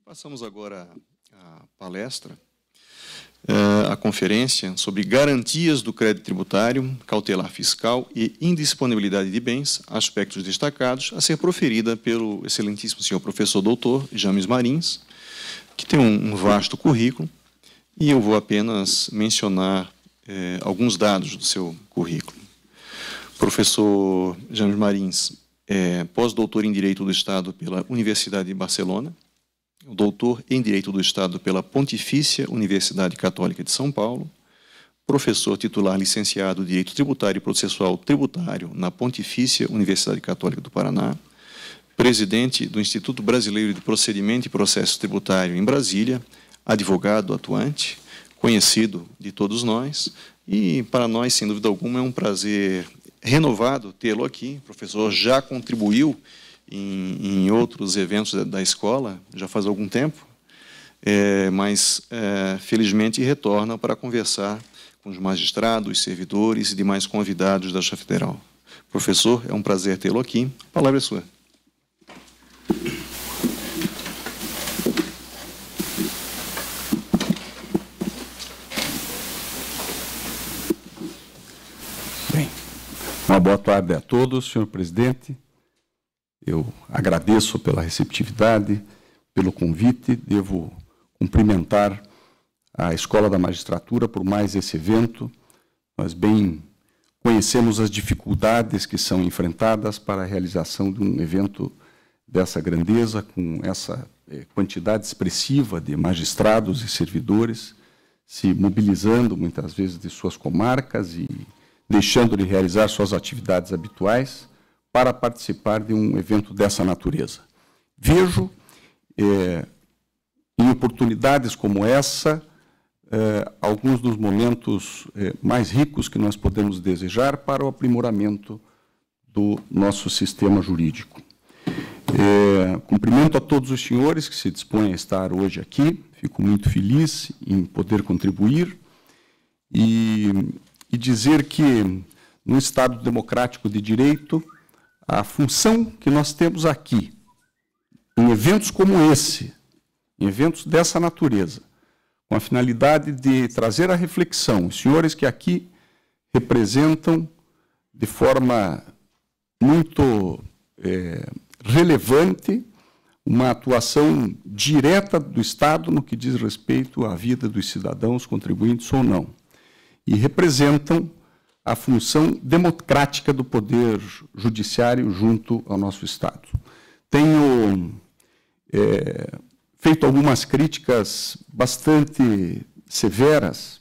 Passamos agora à palestra, a conferência sobre garantias do crédito tributário, cautelar fiscal e indisponibilidade de bens, aspectos destacados, a ser proferida pelo excelentíssimo senhor professor doutor James Marins, que tem um vasto currículo, e eu vou apenas mencionar alguns dados do seu currículo. Professor James Marins é pós-doutor em Direito do Estado pela Universidade de Barcelona, doutor em Direito do Estado pela Pontifícia Universidade Católica de São Paulo, professor titular licenciado em Direito Tributário e Processual Tributário na Pontifícia Universidade Católica do Paraná, presidente do Instituto Brasileiro de Procedimento e Processo Tributário em Brasília, advogado atuante, conhecido de todos nós, e para nós, sem dúvida alguma, é um prazer renovado tê-lo aqui. O professor já contribuiu em outros eventos da escola, já faz algum tempo, mas, felizmente, retorna para conversar com os magistrados, servidores e demais convidados da Justiça Federal. Professor, é um prazer tê-lo aqui. A palavra é sua. Bem, uma boa tarde a todos, senhor presidente. Eu agradeço pela receptividade, pelo convite. Devo cumprimentar a Escola da Magistratura por mais esse evento. Nós bem conhecemos as dificuldades que são enfrentadas para a realização de um evento dessa grandeza, com essa quantidade expressiva de magistrados e servidores se mobilizando, muitas vezes, de suas comarcas e deixando de realizar suas atividades habituais para participar de um evento dessa natureza. Vejo, em oportunidades como essa, alguns dos momentos mais ricos que nós podemos desejar para o aprimoramento do nosso sistema jurídico. Cumprimento a todos os senhores que se dispõem a estar hoje aqui, fico muito feliz em poder contribuir e dizer que, no Estado democrático de direito, a função que nós temos aqui, em eventos como esse, em eventos dessa natureza, com a finalidade de trazer a reflexão, os senhores que aqui representam de forma muito relevante uma atuação direta do Estado no que diz respeito à vida dos cidadãos, contribuintes ou não, e representam a função democrática do Poder Judiciário junto ao nosso Estado. Tenho feito algumas críticas bastante severas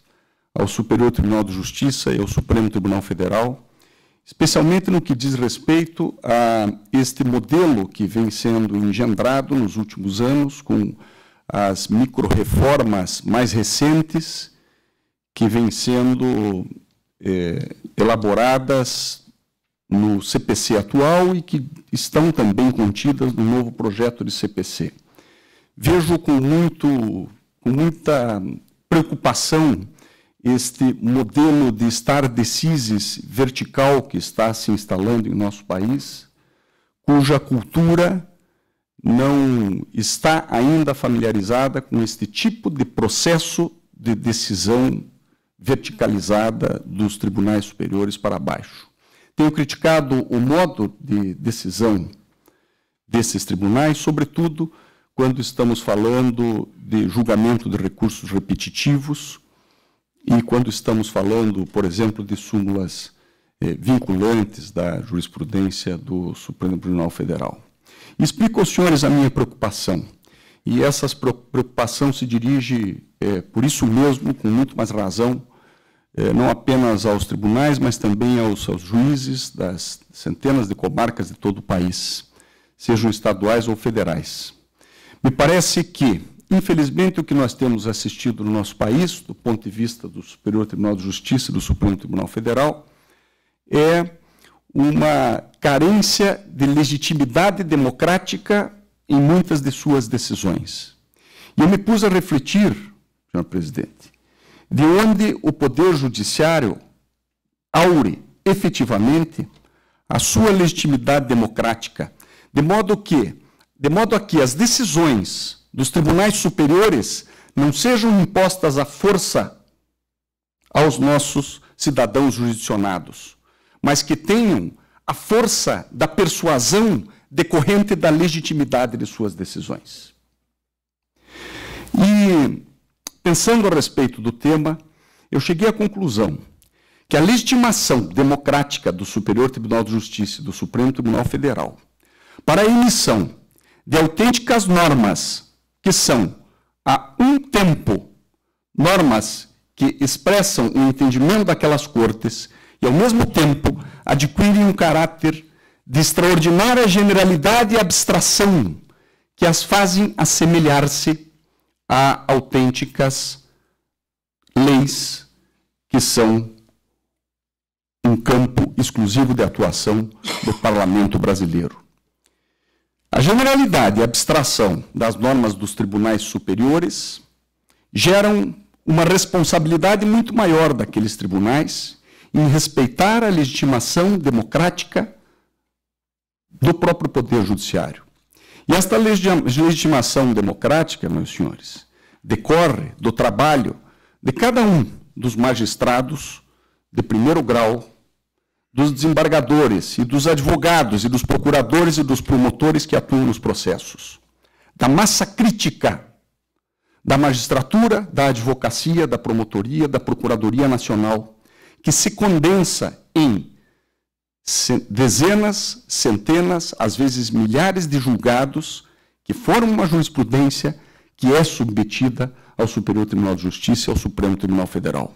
ao Superior Tribunal de Justiça e ao Supremo Tribunal Federal, especialmente no que diz respeito a este modelo que vem sendo engendrado nos últimos anos, com as micro-reformas mais recentes, que vêm sendo elaboradas no CPC atual e que estão também contidas no novo projeto de CPC. Vejo com muita preocupação este modelo de stare decisis vertical que está se instalando em nosso país, cuja cultura não está ainda familiarizada com este tipo de processo de decisão verticalizada dos tribunais superiores para baixo. Tenho criticado o modo de decisão desses tribunais, sobretudo quando estamos falando de julgamento de recursos repetitivos e quando estamos falando, por exemplo, de súmulas vinculantes da jurisprudência do Supremo Tribunal Federal. Explico aos senhores a minha preocupação, e essa preocupação se dirige, por isso mesmo, com muito mais razão, não apenas aos tribunais, mas também aos juízes das centenas de comarcas de todo o país, sejam estaduais ou federais. Me parece que, infelizmente, o que nós temos assistido no nosso país, do ponto de vista do Superior Tribunal de Justiça e do Supremo Tribunal Federal, é uma carência de legitimidade democrática em muitas de suas decisões. E eu me pus a refletir, senhor presidente, de onde o Poder Judiciário aure efetivamente a sua legitimidade democrática, de modo a que as decisões dos tribunais superiores não sejam impostas à força aos nossos cidadãos jurisdicionados, mas que tenham a força da persuasão decorrente da legitimidade de suas decisões. E, pensando a respeito do tema, eu cheguei à conclusão que a legitimação democrática do Superior Tribunal de Justiça e do Supremo Tribunal Federal para a emissão de autênticas normas que são, a um tempo, normas que expressam o entendimento daquelas cortes e, ao mesmo tempo, adquirem um caráter de extraordinária generalidade e abstração que as fazem assemelhar-se a autênticas leis que são um campo exclusivo de atuação do parlamento brasileiro. A generalidade e a abstração das normas dos tribunais superiores geram uma responsabilidade muito maior daqueles tribunais em respeitar a legitimação democrática do próprio Poder Judiciário. E esta legitimação democrática, meus senhores, decorre do trabalho de cada um dos magistrados de primeiro grau, dos desembargadores e dos advogados e dos procuradores e dos promotores que atuam nos processos, da massa crítica da magistratura, da advocacia, da promotoria, da Procuradoria Nacional, que se condensa em dezenas, centenas, às vezes milhares de julgados que formam uma jurisprudência que é submetida ao Superior Tribunal de Justiça e ao Supremo Tribunal Federal.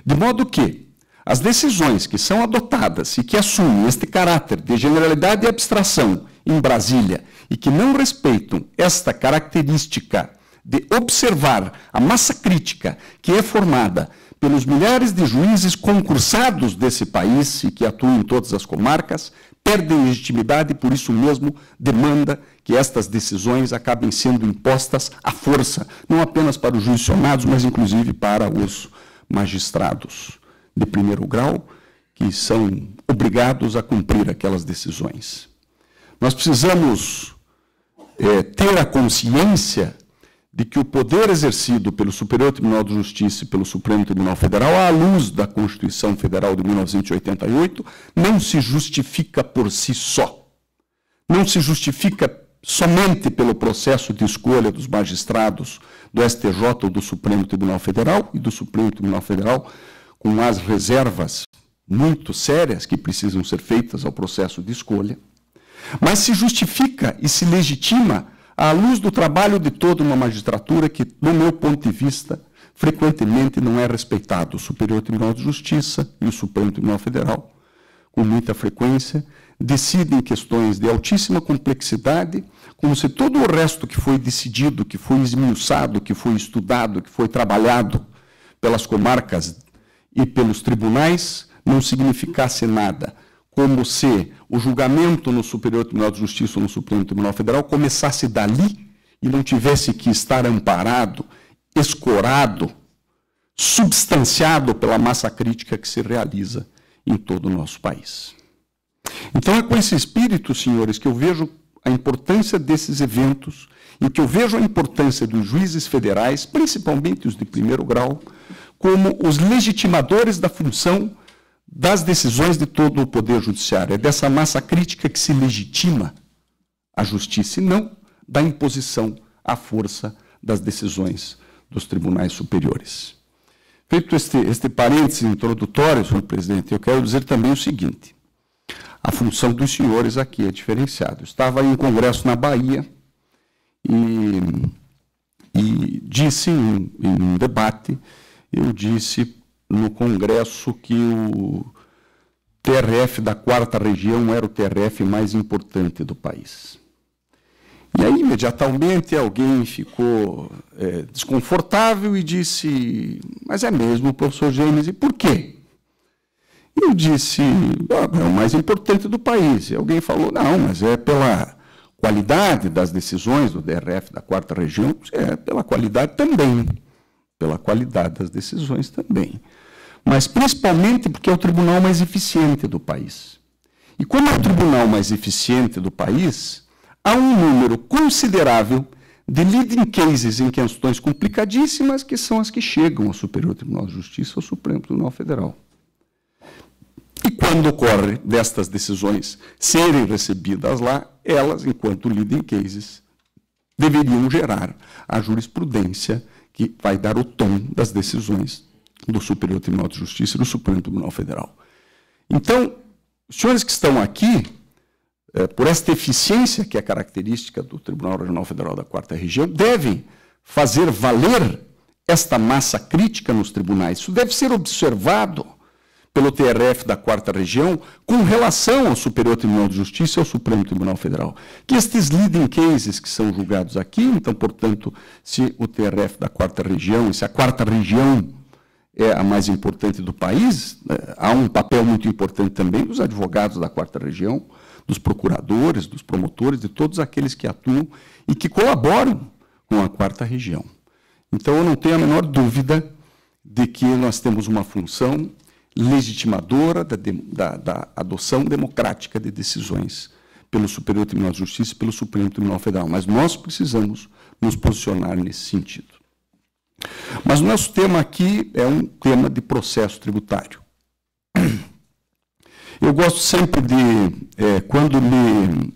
De modo que as decisões que são adotadas e que assumem este caráter de generalidade e abstração em Brasília e que não respeitam esta característica de observar a massa crítica que é formada pelos milhares de juízes concursados desse país e que atuam em todas as comarcas, perdem legitimidade e, por isso mesmo, demanda que estas decisões acabem sendo impostas à força, não apenas para os jurisdicionados, mas inclusive para os magistrados de primeiro grau, que são obrigados a cumprir aquelas decisões. Nós precisamos ter a consciência de que o poder exercido pelo Superior Tribunal de Justiça e pelo Supremo Tribunal Federal, à luz da Constituição Federal de 1988, não se justifica por si só. Não se justifica somente pelo processo de escolha dos magistrados do STJ ou do Supremo Tribunal Federal e do Supremo Tribunal Federal, com as reservas muito sérias que precisam ser feitas ao processo de escolha, mas se justifica e se legitima à luz do trabalho de toda uma magistratura que, do meu ponto de vista, frequentemente não é respeitado. O Superior Tribunal de Justiça e o Supremo Tribunal Federal, com muita frequência, decidem questões de altíssima complexidade, como se todo o resto que foi decidido, que foi esmiuçado, que foi estudado, que foi trabalhado pelas comarcas e pelos tribunais, não significasse nada, como se o julgamento no Superior Tribunal de Justiça ou no Supremo Tribunal Federal começasse dali e não tivesse que estar amparado, escorado, substanciado pela massa crítica que se realiza em todo o nosso país. Então é com esse espírito, senhores, que eu vejo a importância desses eventos e que eu vejo a importância dos juízes federais, principalmente os de primeiro grau, como os legitimadores da função das decisões de todo o Poder Judiciário. É dessa massa crítica que se legitima a justiça e não da imposição à força das decisões dos tribunais superiores. Feito este parênteses introdutório, senhor presidente, eu quero dizer também o seguinte: a função dos senhores aqui é diferenciada. Eu estava em congresso na Bahia e disse em um debate, eu disse no congresso que o TRF da 4ª região era o TRF mais importante do país. E aí, imediatamente, alguém ficou desconfortável e disse: mas é mesmo, professor James, e por quê? Eu disse: é o mais importante do país. E alguém falou: não, mas é pela qualidade das decisões do TRF da 4ª região. É pela qualidade também, pela qualidade das decisões também. Mas principalmente porque é o tribunal mais eficiente do país. E como é o tribunal mais eficiente do país, há um número considerável de leading cases em questões complicadíssimas, que são as que chegam ao Superior Tribunal de Justiça, ao Supremo Tribunal Federal. E quando ocorre destas decisões serem recebidas lá, elas, enquanto leading cases, deveriam gerar a jurisprudência que vai dar o tom das decisões do Superior Tribunal de Justiça e do Supremo Tribunal Federal. Então, os senhores que estão aqui, por esta eficiência que é característica do Tribunal Regional Federal da 4ª Região, devem fazer valer esta massa crítica nos tribunais. Isso deve ser observado pelo TRF da 4ª Região com relação ao Superior Tribunal de Justiça e ao Supremo Tribunal Federal. Que estes leading cases que são julgados aqui, então, portanto, se o TRF da 4ª Região, se a 4ª Região é a mais importante do país, há um papel muito importante também dos advogados da 4ª Região, dos procuradores, dos promotores, de todos aqueles que atuam e que colaboram com a 4ª Região. Então, eu não tenho a menor dúvida de que nós temos uma função legitimadora da adoção democrática de decisões pelo Superior Tribunal de Justiça e pelo Supremo Tribunal Federal, mas nós precisamos nos posicionar nesse sentido. Mas o nosso tema aqui é um tema de processo tributário. Eu gosto sempre de, quando me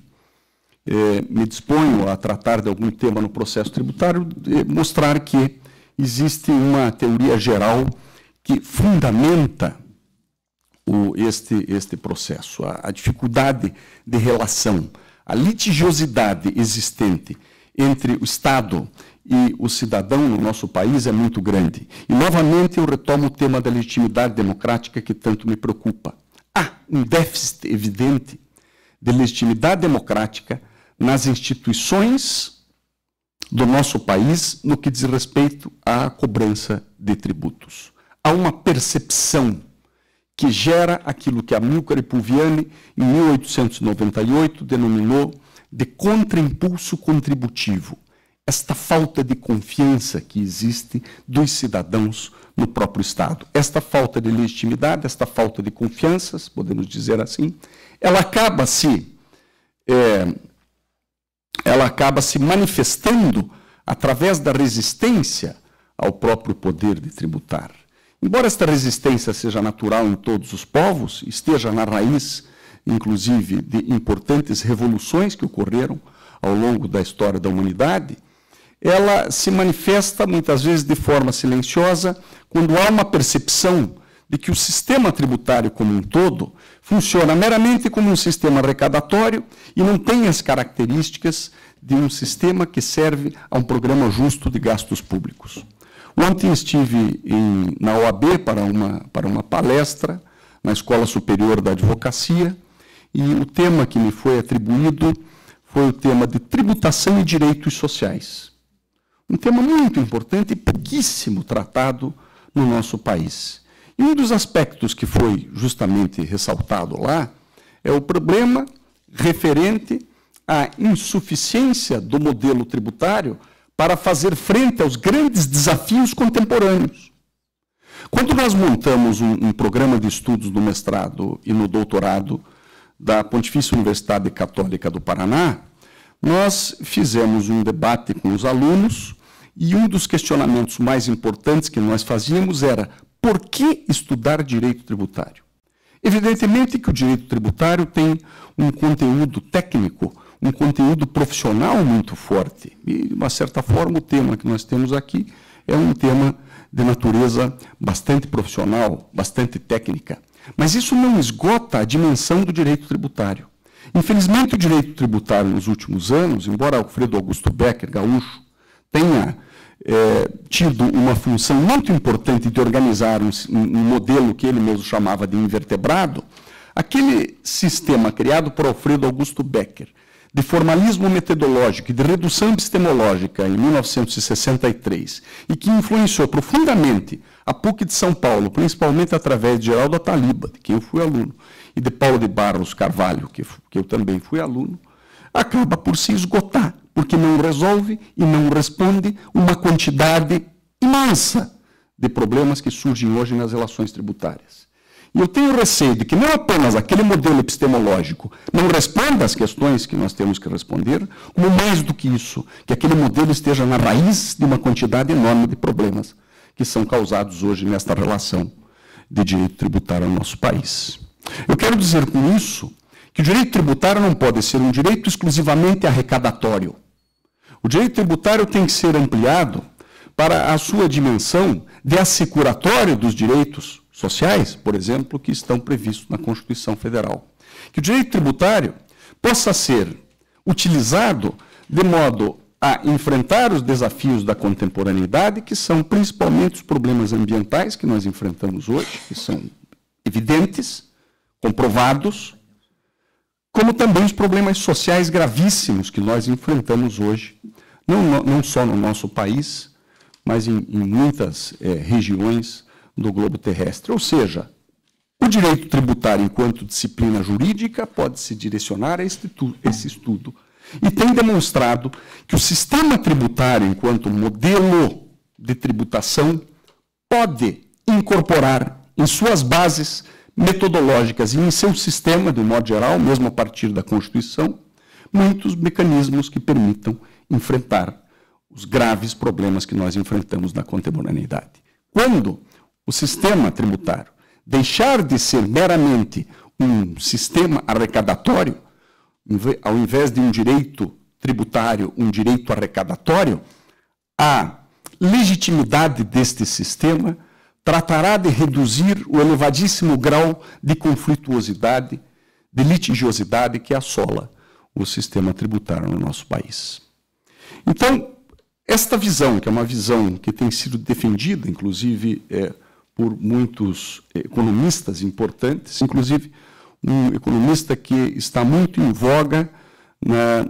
disponho a tratar de algum tema no processo tributário, mostrar que existe uma teoria geral que fundamenta este processo, a dificuldade de relação, a litigiosidade existente entre o Estado e o cidadão no nosso país é muito grande. E, novamente, eu retomo o tema da legitimidade democrática que tanto me preocupa. Há um déficit evidente de legitimidade democrática nas instituições do nosso país no que diz respeito à cobrança de tributos. Há uma percepção que gera aquilo que Amilcar Epulviani, em 1898, denominou de contraimpulso contributivo. Esta falta de confiança que existe dos cidadãos no próprio Estado. Esta falta de legitimidade, esta falta de confiança, podemos dizer assim, ela acaba se manifestando através da resistência ao próprio poder de tributar. Embora esta resistência seja natural em todos os povos, esteja na raiz, inclusive, de importantes revoluções que ocorreram ao longo da história da humanidade, ela se manifesta muitas vezes de forma silenciosa quando há uma percepção de que o sistema tributário como um todo funciona meramente como um sistema arrecadatório e não tem as características de um sistema que serve a um programa justo de gastos públicos. Ontem estive na OAB para uma palestra na Escola Superior da Advocacia e o tema que me foi atribuído foi o tema de tributação e direitos sociais. Um tema muito importante e pouquíssimo tratado no nosso país. E um dos aspectos que foi justamente ressaltado lá é o problema referente à insuficiência do modelo tributário para fazer frente aos grandes desafios contemporâneos. Quando nós montamos um programa de estudos no mestrado e no doutorado da Pontifícia Universidade Católica do Paraná, nós fizemos um debate com os alunos e um dos questionamentos mais importantes que nós fazíamos era: por que estudar direito tributário? Evidentemente que o direito tributário tem um conteúdo técnico, um conteúdo profissional muito forte. E, de uma certa forma, o tema que nós temos aqui é um tema de natureza bastante profissional, bastante técnica. Mas isso não esgota a dimensão do direito tributário. Infelizmente, o direito tributário nos últimos anos, embora Alfredo Augusto Becker, gaúcho, tenha tido uma função muito importante de organizar um modelo que ele mesmo chamava de invertebrado, aquele sistema criado por Alfredo Augusto Becker, de formalismo metodológico e de redução epistemológica em 1963, e que influenciou profundamente a PUC de São Paulo, principalmente através de Geraldo Ataliba, de quem eu fui aluno, e de Paulo de Barros Carvalho, que eu também fui aluno, acaba por se esgotar, porque não resolve e não responde uma quantidade imensa de problemas que surgem hoje nas relações tributárias. E eu tenho receio de que não apenas aquele modelo epistemológico não responda às questões que nós temos que responder, como mais do que isso, que aquele modelo esteja na raiz de uma quantidade enorme de problemas que são causados hoje nesta relação de direito tributário ao nosso país. Eu quero dizer com isso que o direito tributário não pode ser um direito exclusivamente arrecadatório. O direito tributário tem que ser ampliado para a sua dimensão de assecuratório dos direitos sociais, por exemplo, que estão previstos na Constituição Federal. Que o direito tributário possa ser utilizado de modo a enfrentar os desafios da contemporaneidade, que são principalmente os problemas ambientais que nós enfrentamos hoje, que são evidentes, comprovados, como também os problemas sociais gravíssimos que nós enfrentamos hoje, não só no nosso país, mas em muitas regiões do globo terrestre. Ou seja, o direito tributário, enquanto disciplina jurídica, pode se direcionar a esse estudo. E tem demonstrado que o sistema tributário, enquanto modelo de tributação, pode incorporar em suas bases metodológicas e em seu sistema, de um modo geral, mesmo a partir da Constituição, muitos mecanismos que permitam enfrentar os graves problemas que nós enfrentamos na contemporaneidade. Quando o sistema tributário deixar de ser meramente um sistema arrecadatório, ao invés de um direito tributário, um direito arrecadatório, a legitimidade deste sistema tratará de reduzir o elevadíssimo grau de conflituosidade, de litigiosidade que assola o sistema tributário no nosso país. Então, esta visão, que é uma visão que tem sido defendida, inclusive, por muitos economistas importantes, inclusive um economista que está muito em voga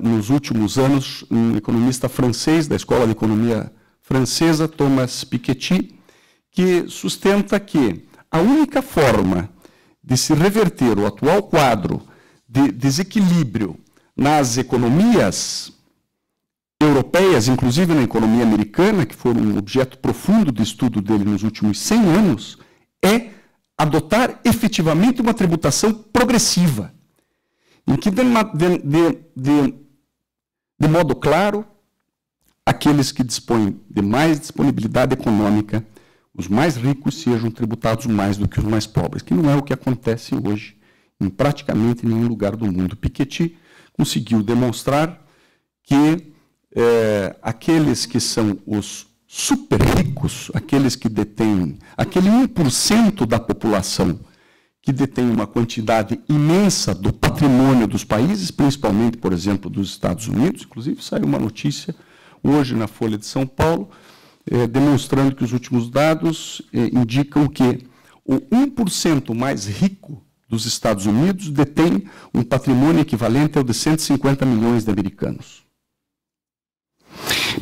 nos últimos anos, um economista francês da Escola de Economia Francesa, Thomas Piketty, que sustenta que a única forma de se reverter o atual quadro de desequilíbrio nas economias europeias, inclusive na economia americana, que foi um objeto profundo de estudo dele nos últimos 100 anos, é adotar efetivamente uma tributação progressiva, em que, de modo claro, aqueles que dispõem de mais disponibilidade econômica, os mais ricos, sejam tributados mais do que os mais pobres, que não é o que acontece hoje em praticamente nenhum lugar do mundo. Piketty conseguiu demonstrar que aqueles que são os super ricos, aqueles que detêm, aquele 1% da população que detém uma quantidade imensa do patrimônio dos países, principalmente, por exemplo, dos Estados Unidos, inclusive saiu uma notícia hoje na Folha de São Paulo, demonstrando que os últimos dados indicam que o 1% mais rico dos Estados Unidos detém um patrimônio equivalente ao de 150 milhões de americanos.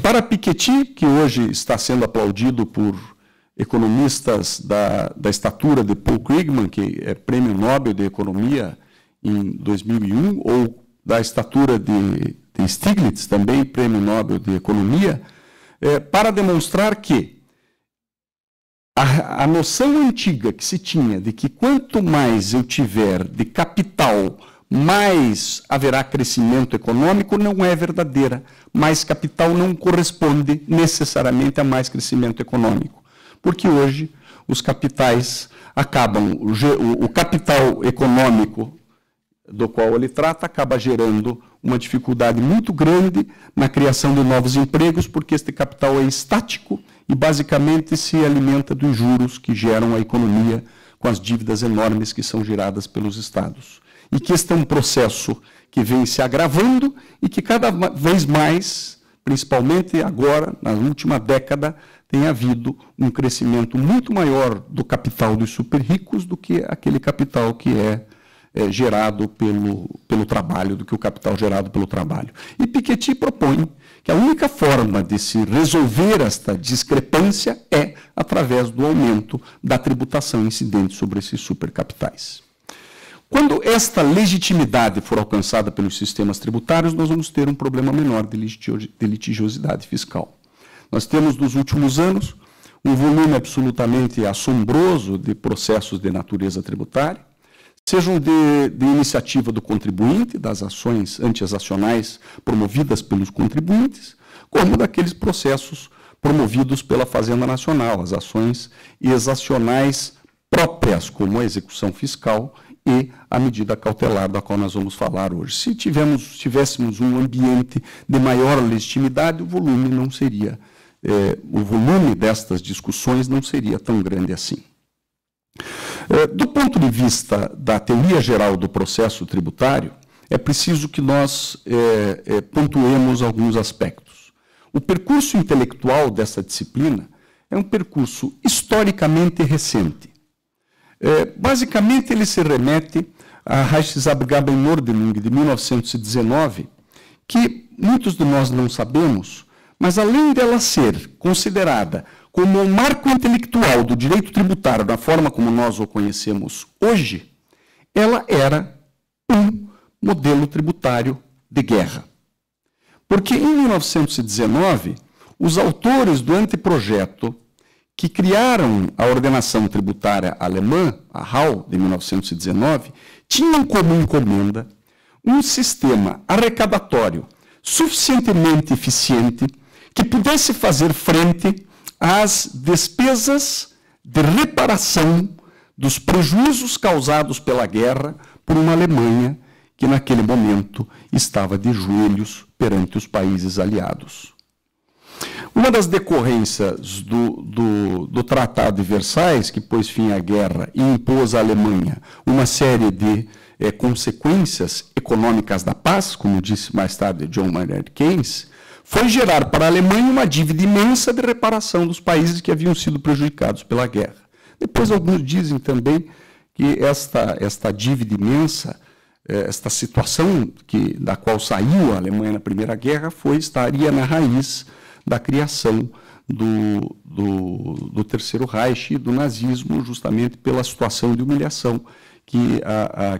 Para Piketty, que hoje está sendo aplaudido por economistas da estatura de Paul Krugman, que é prêmio Nobel de Economia em 2001, ou da estatura de Stiglitz, também prêmio Nobel de Economia, para demonstrar que a noção antiga que se tinha de que quanto mais eu tiver de capital, mais haverá crescimento econômico, não é verdadeira. Mais capital não corresponde necessariamente a mais crescimento econômico. Porque hoje os capitais acabam, o capital econômico do qual ele trata acaba gerando uma dificuldade muito grande na criação de novos empregos, porque este capital é estático e basicamente se alimenta dos juros que geram a economia com as dívidas enormes que são geradas pelos estados. E que este é um processo que vem se agravando e que cada vez mais, principalmente agora, na última década, tem havido um crescimento muito maior do capital dos super ricos do que aquele capital que é gerado pelo trabalho, do que o capital gerado pelo trabalho. E Piketty propõe que a única forma de se resolver esta discrepância é através do aumento da tributação incidente sobre esses supercapitais. Quando esta legitimidade for alcançada pelos sistemas tributários, nós vamos ter um problema menor de litigiosidade fiscal. Nós temos, nos últimos anos, um volume absolutamente assombroso de processos de natureza tributária, sejam de iniciativa do contribuinte, das ações anti-exacionais promovidas pelos contribuintes, como daqueles processos promovidos pela Fazenda Nacional, as ações exacionais próprias, como a execução fiscal e a medida cautelar da qual nós vamos falar hoje. Se tivéssemos um ambiente de maior legitimidade, o volume não seria, o volume destas discussões não seria tão grande assim. Do ponto de vista da teoria geral do processo tributário, é preciso que nós pontuemos alguns aspectos. O percurso intelectual dessa disciplina é um percurso historicamente recente. Basicamente, ele se remete a Rechtsabgabenordnung de 1919, que muitos de nós não sabemos, mas além dela ser considerada como um marco intelectual do direito tributário, da forma como nós o conhecemos hoje, ela era um modelo tributário de guerra. Porque em 1919, os autores do anteprojeto que criaram a ordenação tributária alemã, a HAL, de 1919, tinham como encomenda um sistema arrecadatório suficientemente eficiente que pudesse fazer frente às despesas de reparação dos prejuízos causados pela guerra por uma Alemanha que, naquele momento, estava de joelhos perante os países aliados. Uma das decorrências do Tratado de Versailles, que pôs fim à guerra e impôs à Alemanha uma série de consequências econômicas da paz, como disse mais tarde John Maynard Keynes, foi gerar para a Alemanha uma dívida imensa de reparação dos países que haviam sido prejudicados pela guerra. Depois, alguns dizem também que esta dívida imensa, esta situação da qual saiu a Alemanha na Primeira Guerra, estaria na raiz da criação do Terceiro Reich e do nazismo, justamente pela situação de humilhação que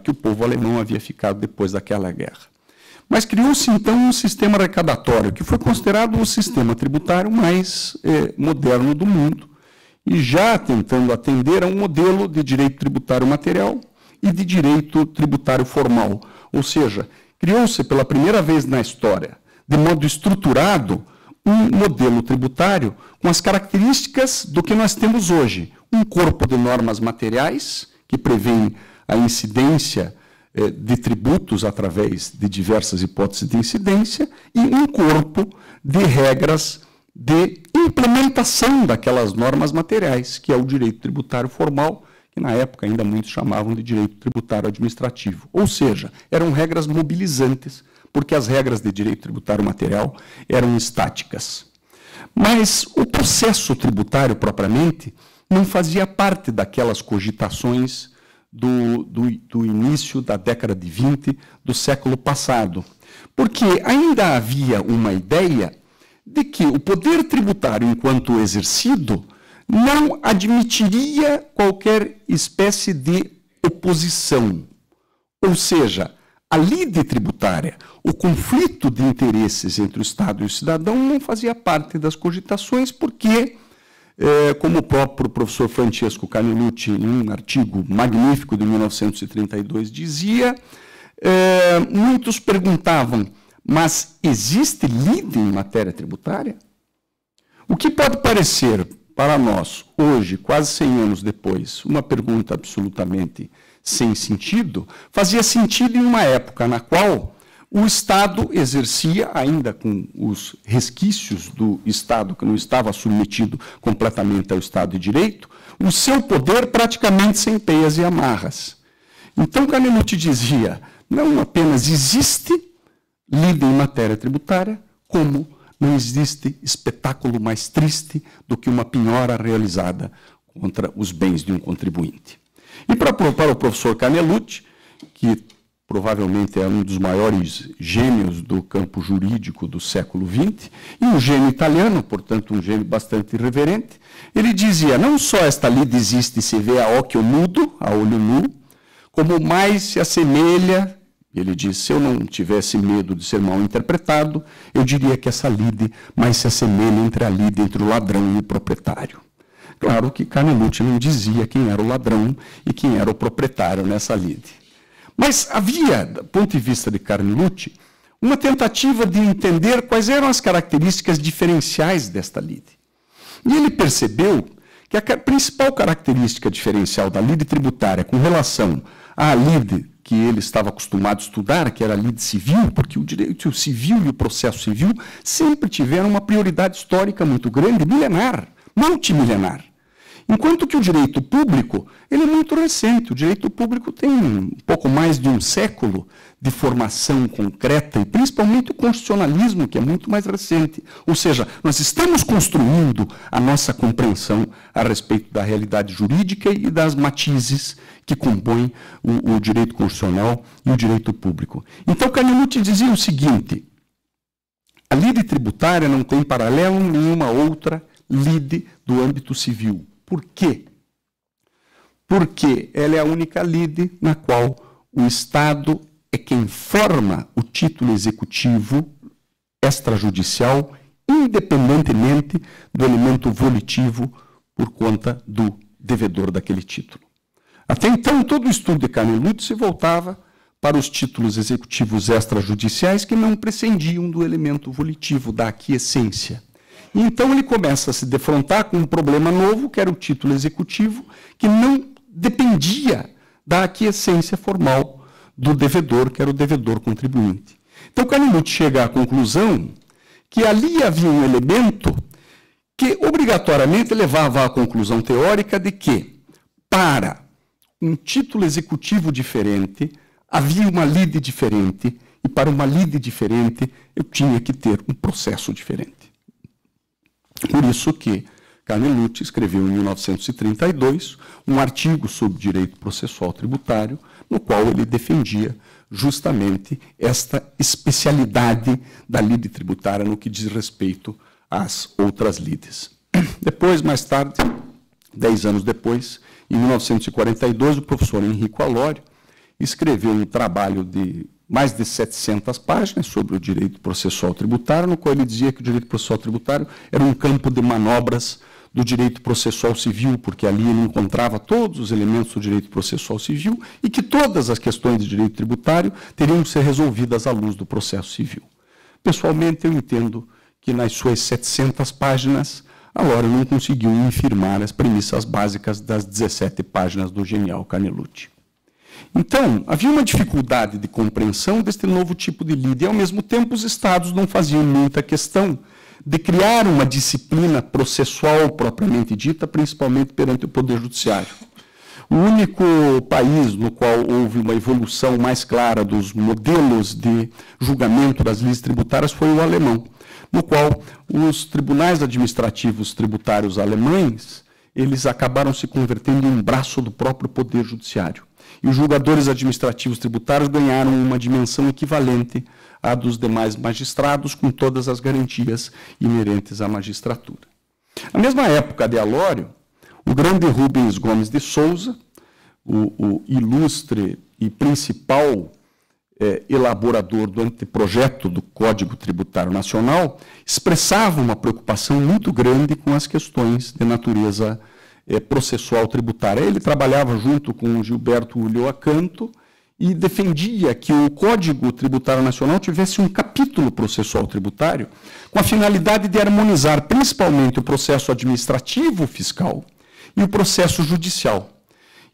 o povo alemão havia ficado depois daquela guerra. Mas criou-se, então, um sistema arrecadatório, que foi considerado o sistema tributário mais moderno do mundo, e já tentando atender a um modelo de direito tributário material e de direito tributário formal. Ou seja, criou-se pela primeira vez na história, de modo estruturado, um modelo tributário com as características do que nós temos hoje. Um corpo de normas materiais, que prevêem a incidência de tributos através de diversas hipóteses de incidência, e um corpo de regras de implementação daquelas normas materiais, que é o direito tributário formal, que na época ainda muitos chamavam de direito tributário administrativo. Ou seja, eram regras mobilizantes, porque as regras de direito tributário material eram estáticas. Mas o processo tributário, propriamente, não fazia parte daquelas cogitações do início da década de 20 do século passado, porque ainda havia uma ideia de que o poder tributário, enquanto exercido, não admitiria qualquer espécie de oposição. Ou seja, a lide tributária, o conflito de interesses entre o Estado e o cidadão não fazia parte das cogitações, porque, como o próprio professor Francesco Canelucci, em um artigo magnífico de 1932, dizia, muitos perguntavam, mas existe lide em matéria tributária? O que pode parecer para nós, hoje, quase 100 anos depois, uma pergunta absolutamente sem sentido, fazia sentido em uma época na qual o Estado exercia, ainda com os resquícios do Estado, que não estava submetido completamente ao Estado de Direito, o seu poder praticamente sem peias e amarras. Então, Canelucci dizia, não apenas existe lide em matéria tributária, como não existe espetáculo mais triste do que uma penhora realizada contra os bens de um contribuinte. E para o professor Canelucci, que provavelmente é um dos maiores gênios do campo jurídico do século XX, e um gênio italiano, portanto um gênio bastante irreverente, ele dizia, não só esta lide existe e se vê a occhio nudo, a olho nu, como mais se assemelha, ele diz, se eu não tivesse medo de ser mal interpretado, eu diria que essa lide mais se assemelha entre a lide entre o ladrão e o proprietário. Claro que Carnelutti não dizia quem era o ladrão e quem era o proprietário nessa lide. Mas havia, do ponto de vista de Carnelutti, uma tentativa de entender quais eram as características diferenciais desta lide. E ele percebeu que a principal característica diferencial da lide tributária com relação à lide que ele estava acostumado a estudar, que era a lide civil, porque o direito civil e o processo civil sempre tiveram uma prioridade histórica muito grande, milenar, multimilenar. Enquanto que o direito público, ele é muito recente. O direito público tem um pouco mais de um século de formação concreta, e principalmente o constitucionalismo, que é muito mais recente. Ou seja, nós estamos construindo a nossa compreensão a respeito da realidade jurídica e das matizes que compõem o direito constitucional e o direito público. Então, Carnelutti dizia o seguinte: a lide tributária não tem paralelo em nenhuma outra lide do âmbito civil. Por quê? Porque ela é a única lide na qual o Estado é quem forma o título executivo extrajudicial, independentemente do elemento volitivo por conta do devedor daquele título. Até então, todo o estudo de Carnelutti se voltava para os títulos executivos extrajudiciais que não prescindiam do elemento volitivo, da aquiescência. E então ele começa a se defrontar com um problema novo, que era o título executivo, que não dependia da aquiescência formal do devedor, que era o devedor contribuinte. Então, Carnelutti chega à conclusão que ali havia um elemento que obrigatoriamente levava à conclusão teórica de que, para um título executivo diferente, havia uma lide diferente, e para uma lide diferente, eu tinha que ter um processo diferente. Por isso que Carnelutti escreveu em 1932 um artigo sobre direito processual tributário, no qual ele defendia justamente esta especialidade da lide tributária no que diz respeito às outras lides. Depois, mais tarde, 10 anos depois, em 1942, o professor Henrico Alório escreveu um trabalho de mais de 700 páginas sobre o direito processual tributário, no qual ele dizia que o direito processual tributário era um campo de manobras do direito processual civil, porque ali ele encontrava todos os elementos do direito processual civil e que todas as questões de direito tributário teriam que ser resolvidas à luz do processo civil. Pessoalmente, eu entendo que nas suas 700 páginas, Alório não conseguiu infirmar as premissas básicas das 17 páginas do genial Carnelutti. Então, havia uma dificuldade de compreensão deste novo tipo de lide, e, ao mesmo tempo, os Estados não faziam muita questão de criar uma disciplina processual propriamente dita, principalmente perante o Poder Judiciário. O único país no qual houve uma evolução mais clara dos modelos de julgamento das leis tributárias foi o alemão, no qual os tribunais administrativos tributários alemães, eles acabaram se convertendo em um braço do próprio Poder Judiciário. E os julgadores administrativos tributários ganharam uma dimensão equivalente à dos demais magistrados, com todas as garantias inerentes à magistratura. Na mesma época de Alório, o grande Rubens Gomes de Souza, o ilustre e principal elaborador do anteprojeto do Código Tributário Nacional, expressava uma preocupação muito grande com as questões de natureza processual tributária. Ele trabalhava junto com Gilberto Ulloa Canto e defendia que o Código Tributário Nacional tivesse um capítulo processual tributário com a finalidade de harmonizar principalmente o processo administrativo fiscal e o processo judicial.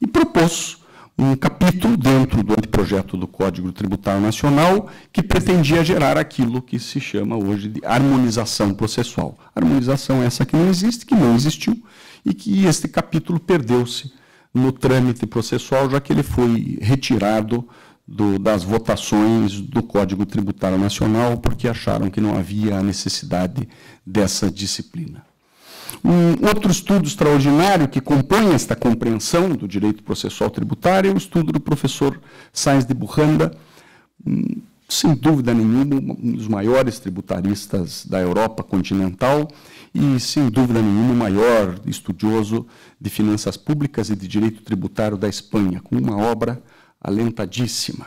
E propôs um capítulo dentro do anteprojeto do Código Tributário Nacional que pretendia gerar aquilo que se chama hoje de harmonização processual. Harmonização essa que não existe, que não existiu, e que este capítulo perdeu-se no trâmite processual, já que ele foi retirado das votações do Código Tributário Nacional, porque acharam que não havia a necessidade dessa disciplina. Um outro estudo extraordinário que compõe esta compreensão do direito processual tributário é o estudo do professor Sainz de Bujanda, sem dúvida nenhuma, um dos maiores tributaristas da Europa continental e, sem dúvida nenhuma, o maior estudioso de finanças públicas e de direito tributário da Espanha, com uma obra alentadíssima.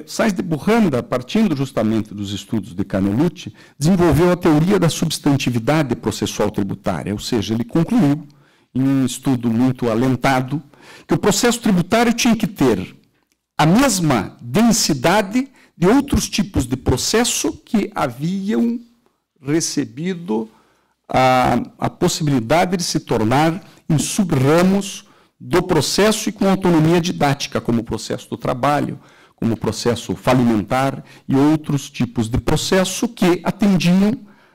Sainz de Bujanda, partindo justamente dos estudos de Carnelutti, desenvolveu a teoria da substantividade processual tributária, ou seja, ele concluiu em um estudo muito alentado, que o processo tributário tinha que ter a mesma densidade de outros tipos de processo que haviam recebido a possibilidade de se tornar em subramos do processo e com autonomia didática, como o processo do trabalho, como o processo falimentar e outros tipos de processo que atendiam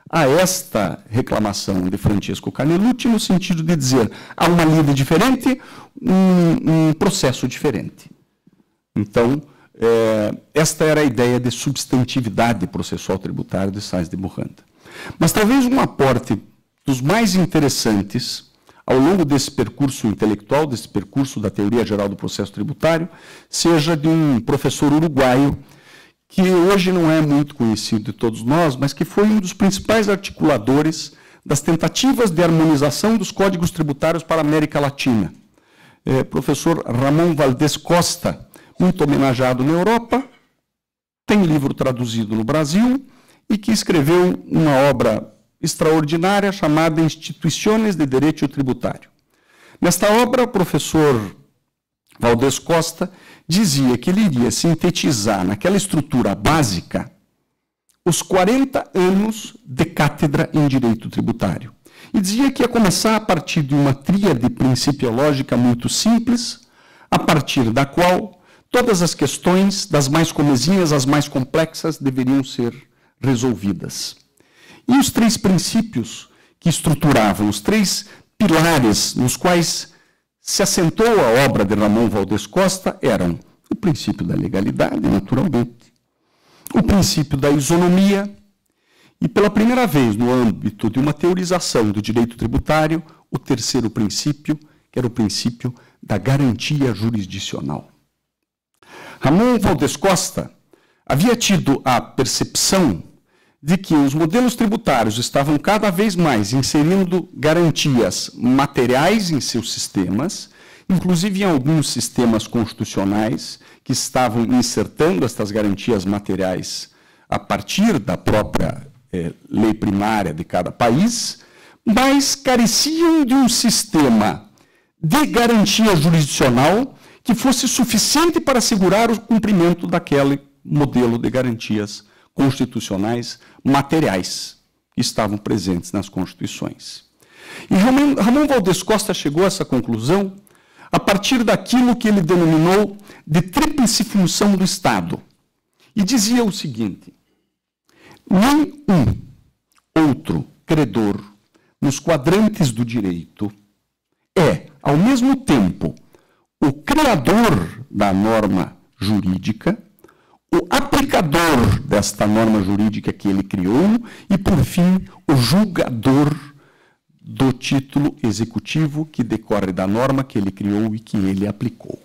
a esta reclamação de Francesco Canelucci, no sentido de dizer, há uma lida diferente, um processo diferente. Então, esta era a ideia de substantividade processual tributária de Sáenz de Miranda. Mas talvez um aporte dos mais interessantes ao longo desse percurso intelectual, desse percurso da teoria geral do processo tributário, seja de um professor uruguaio, que hoje não é muito conhecido de todos nós, mas que foi um dos principais articuladores das tentativas de harmonização dos códigos tributários para a América Latina. Professor Ramon Valdez Costa, muito homenageado na Europa, tem livro traduzido no Brasil e que escreveu uma obra extraordinária chamada Instituições de Direito Tributário. Nesta obra, o professor Valdez Costa dizia que ele iria sintetizar naquela estrutura básica os 40 anos de cátedra em direito tributário. E dizia que ia começar a partir de uma tríade principiológica muito simples, a partir da qual todas as questões, das mais comezinhas às mais complexas, deveriam ser resolvidas. E os três princípios que estruturavam, os três pilares nos quais se assentou a obra de Ramon Valdez Costa eram o princípio da legalidade, naturalmente, o princípio da isonomia e, pela primeira vez, no âmbito de uma teorização do direito tributário, o terceiro princípio, que era o princípio da garantia jurisdicional. Ramon Valdez Costa havia tido a percepção de que os modelos tributários estavam cada vez mais inserindo garantias materiais em seus sistemas, inclusive em alguns sistemas constitucionais que estavam insertando estas garantias materiais a partir da própria lei primária de cada país, mas careciam de um sistema de garantia jurisdicional que fosse suficiente para assegurar o cumprimento daquele modelo de garantias constitucionais materiais que estavam presentes nas constituições. E Ramon Valdez Costa chegou a essa conclusão a partir daquilo que ele denominou de tríplice função do Estado. E dizia o seguinte: nem outro credor nos quadrantes do direito é, ao mesmo tempo, o criador da norma jurídica, o aplicador desta norma jurídica que ele criou e, por fim, o julgador do título executivo que decorre da norma que ele criou e que ele aplicou.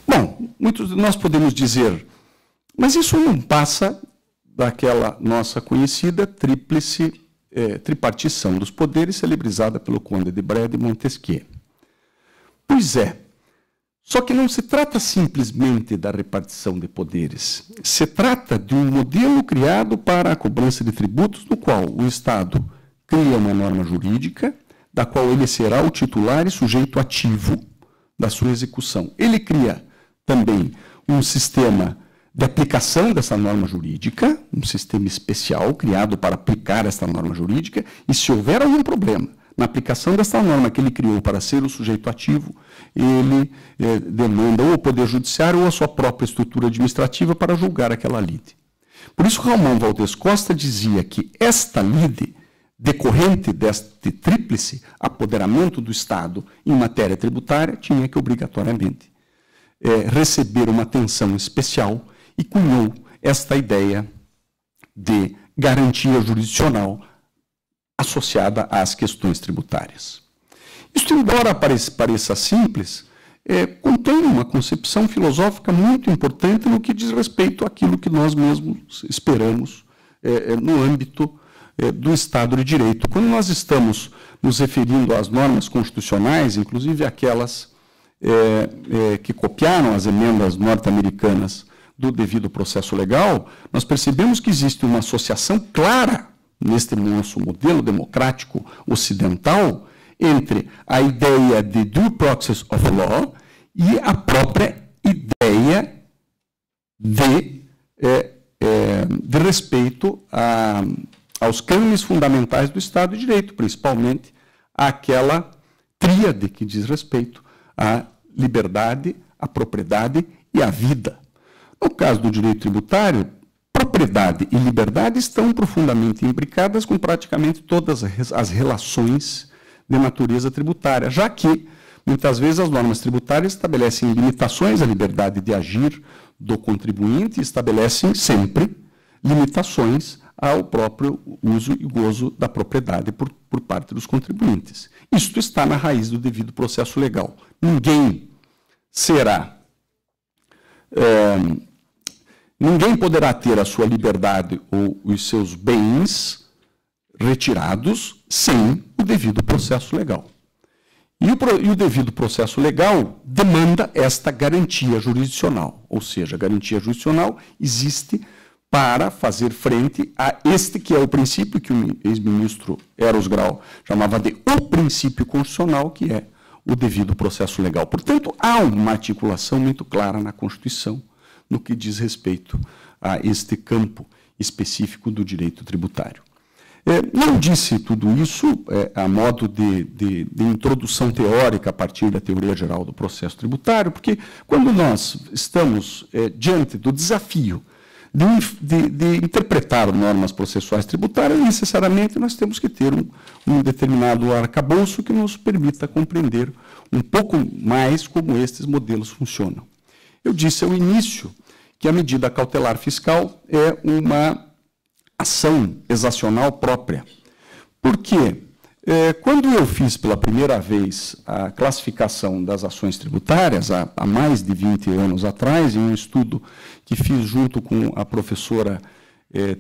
Bom, muitos de nós podemos dizer, mas isso não passa daquela nossa conhecida tripartição dos poderes, celebrizada pelo Conde de Breda e Montesquieu. Pois é, só que não se trata simplesmente da repartição de poderes. Se trata de um modelo criado para a cobrança de tributos, no qual o Estado cria uma norma jurídica, da qual ele será o titular e sujeito ativo da sua execução. Ele cria também um sistema de aplicação dessa norma jurídica, um sistema especial criado para aplicar esta norma jurídica, e se houver algum problema na aplicação dessa norma que ele criou para ser o sujeito ativo, ele demanda ou o Poder Judiciário ou a sua própria estrutura administrativa para julgar aquela lide. Por isso, Ramon Valdez Costa dizia que esta lide, decorrente deste tríplice apoderamento do Estado em matéria tributária, tinha que obrigatoriamente receber uma atenção especial e cunhou esta ideia de garantia jurisdicional associada às questões tributárias. Isto, embora pareça simples, contém uma concepção filosófica muito importante no que diz respeito àquilo que nós mesmos esperamos no âmbito do Estado de Direito. Quando nós estamos nos referindo às normas constitucionais, inclusive aquelas que copiaram as emendas norte-americanas do devido processo legal, nós percebemos que existe uma associação clara neste nosso modelo democrático ocidental entre a ideia de due process of law e a própria ideia de respeito aos cânones fundamentais do Estado de Direito, principalmente àquela tríade que diz respeito à liberdade, à propriedade e à vida. No caso do direito tributário, propriedade e liberdade estão profundamente imbricadas com praticamente todas as relações de natureza tributária, já que, muitas vezes, as normas tributárias estabelecem limitações à liberdade de agir do contribuinte e estabelecem sempre limitações ao próprio uso e gozo da propriedade por parte dos contribuintes. Isto está na raiz do devido processo legal. Ninguém poderá ter a sua liberdade ou os seus bens retirados sem o devido processo legal. E o devido processo legal demanda esta garantia jurisdicional, ou seja, a garantia jurisdicional existe para fazer frente a este que é o princípio que o ex-ministro Eros Grau chamava de o princípio constitucional, que é o devido processo legal. Portanto, há uma articulação muito clara na Constituição no que diz respeito a este campo específico do direito tributário. Não disse tudo isso a modo de introdução teórica a partir da teoria geral do processo tributário, porque quando nós estamos diante do desafio de interpretar normas processuais tributárias, necessariamente nós temos que ter um determinado arcabouço que nos permita compreender um pouco mais como estes modelos funcionam. Eu disse ao início que a medida cautelar fiscal é uma ação exacional própria. Por quê? Quando eu fiz pela primeira vez a classificação das ações tributárias, há mais de 20 anos atrás, em um estudo que fiz junto com a professora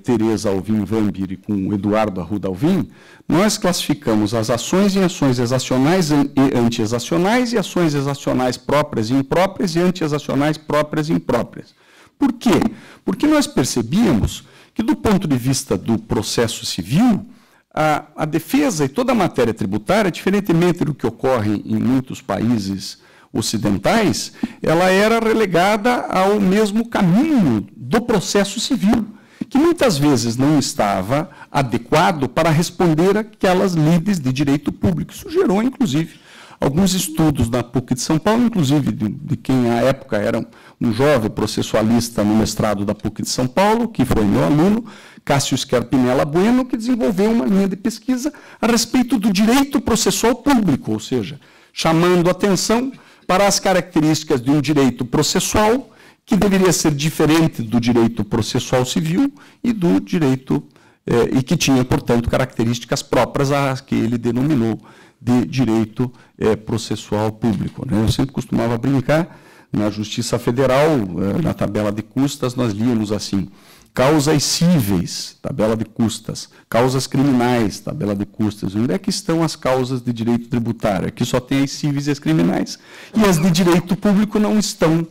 Tereza Alvim Vambir e com o Eduardo Arruda Alvim, nós classificamos as ações em ações exacionais e anti-exacionais, e ações exacionais próprias e impróprias, e anti-exacionais próprias e impróprias. Por quê? Porque nós percebíamos que, do ponto de vista do processo civil, a defesa e toda a matéria tributária, diferentemente do que ocorre em muitos países ocidentais, ela era relegada ao mesmo caminho do processo civil, que muitas vezes não estava adequado para responder àquelas lides de direito público. Isso gerou, inclusive, alguns estudos na PUC de São Paulo, inclusive de quem, à época, era um jovem processualista no mestrado da PUC de São Paulo, que foi meu aluno, Cássio Scarpinella Bueno, que desenvolveu uma linha de pesquisa a respeito do direito processual público, ou seja, chamando atenção para as características de um direito processual que deveria ser diferente do direito processual civil e do direito, e que tinha, portanto, características próprias às que ele denominou de direito processual público. Eu sempre costumava brincar, na Justiça Federal, na tabela de custas, nós líamos assim: causas cíveis, tabela de custas; causas criminais, tabela de custas. Onde é que estão as causas de direito tributário? Aqui só tem as cíveis e as criminais, e as de direito público não estão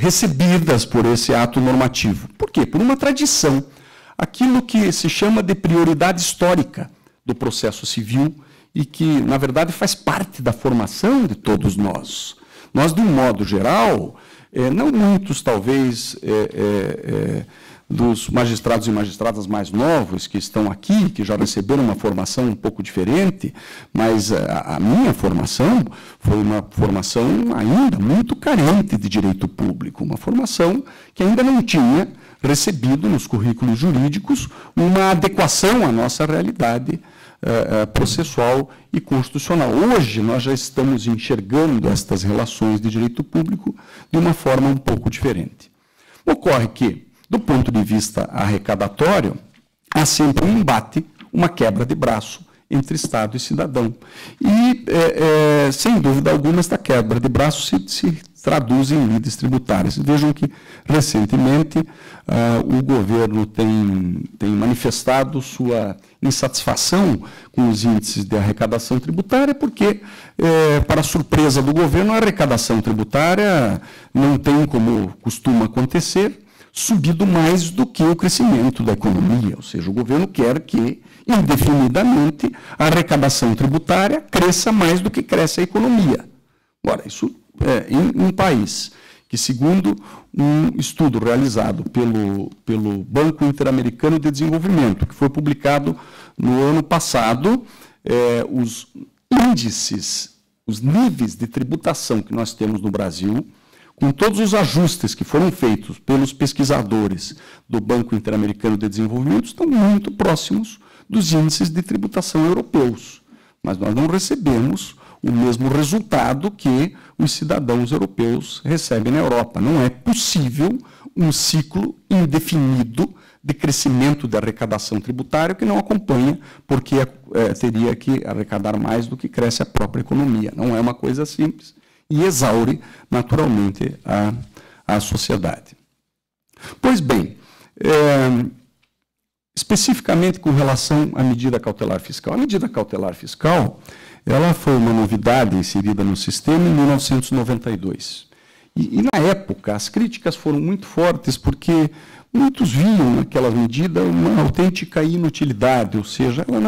recebidas por esse ato normativo. Por quê? Por uma tradição. Aquilo que se chama de prioridade histórica do processo civil e que, na verdade, faz parte da formação de todos nós. Nós, de um modo geral, não muitos, talvez, dos magistrados e magistradas mais novos que estão aqui, que já receberam uma formação um pouco diferente, mas a minha formação foi uma formação ainda muito carente de direito público, uma formação que ainda não tinha recebido nos currículos jurídicos uma adequação à nossa realidade processual e constitucional. Hoje, nós já estamos enxergando estas relações de direito público de uma forma um pouco diferente. Ocorre que, do ponto de vista arrecadatório, há sempre um embate, uma quebra de braço entre Estado e cidadão. E, sem dúvida alguma, esta quebra de braço se traduz em lides tributárias. Vejam que, recentemente, o governo tem manifestado sua insatisfação com os índices de arrecadação tributária, porque, para surpresa do governo, a arrecadação tributária não tem, como costuma acontecer, subido mais do que o crescimento da economia. Ou seja, o governo quer que indefinidamente, a arrecadação tributária cresça mais do que cresce a economia. Agora, isso em um país que, segundo um estudo realizado pelo Banco Interamericano de Desenvolvimento, que foi publicado no ano passado, os índices, os níveis de tributação que nós temos no Brasil, com todos os ajustes que foram feitos pelos pesquisadores do Banco Interamericano de Desenvolvimento, estão muito próximos dos índices de tributação europeus. Mas nós não recebemos o mesmo resultado que os cidadãos europeus recebem na Europa. Não é possível um ciclo indefinido de crescimento da arrecadação tributária que não acompanha, porque teria que arrecadar mais do que cresce a própria economia. Não é uma coisa simples e exaure, naturalmente, a sociedade. Pois bem, especificamente com relação à medida cautelar fiscal. A medida cautelar fiscal, ela foi uma novidade inserida no sistema em 1992. E na época, as críticas foram muito fortes, porque muitos viam naquela medida uma autêntica inutilidade, ou seja, ela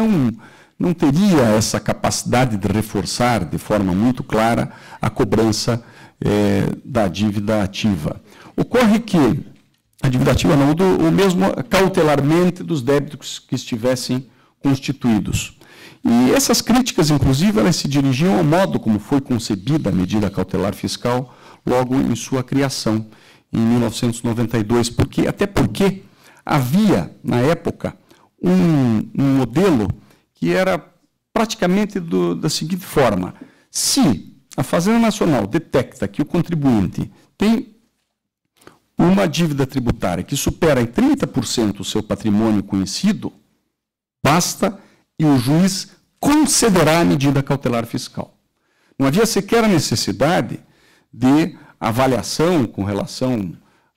não teria essa capacidade de reforçar de forma muito clara a cobrança da dívida ativa. Ocorre que a dívida ativa não, ou mesmo cautelarmente dos débitos que estivessem constituídos. E essas críticas, inclusive, elas se dirigiam ao modo como foi concebida a medida cautelar fiscal logo em sua criação, em 1992, até porque havia, na época, um modelo que era praticamente da seguinte forma: se a Fazenda Nacional detecta que o contribuinte tem uma dívida tributária que supera em 30% o seu patrimônio conhecido, basta e o juiz concederá a medida cautelar fiscal. Não havia sequer a necessidade de avaliação com relação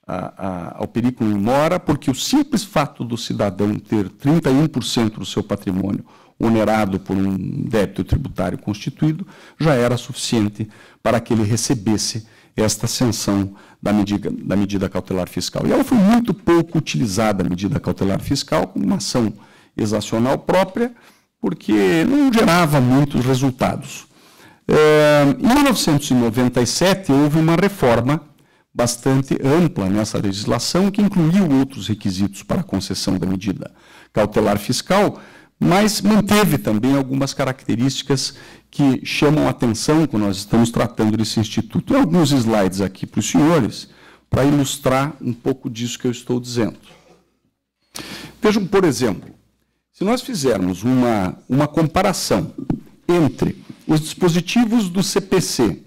ao periculum in mora, porque o simples fato do cidadão ter 31% do seu patrimônio onerado por um débito tributário constituído já era suficiente para que ele recebesse esta sanção da medida cautelar fiscal. E ela foi muito pouco utilizada, a medida cautelar fiscal, como uma ação exacional própria, porque não gerava muitos resultados. Em 1997, houve uma reforma bastante ampla nessa legislação, que incluiu outros requisitos para a concessão da medida cautelar fiscal, mas manteve também algumas características que chamam a atenção quando nós estamos tratando desse instituto. Tem alguns slides aqui para os senhores, para ilustrar um pouco disso que eu estou dizendo. Vejam, por exemplo, se nós fizermos uma comparação entre os dispositivos do CPC,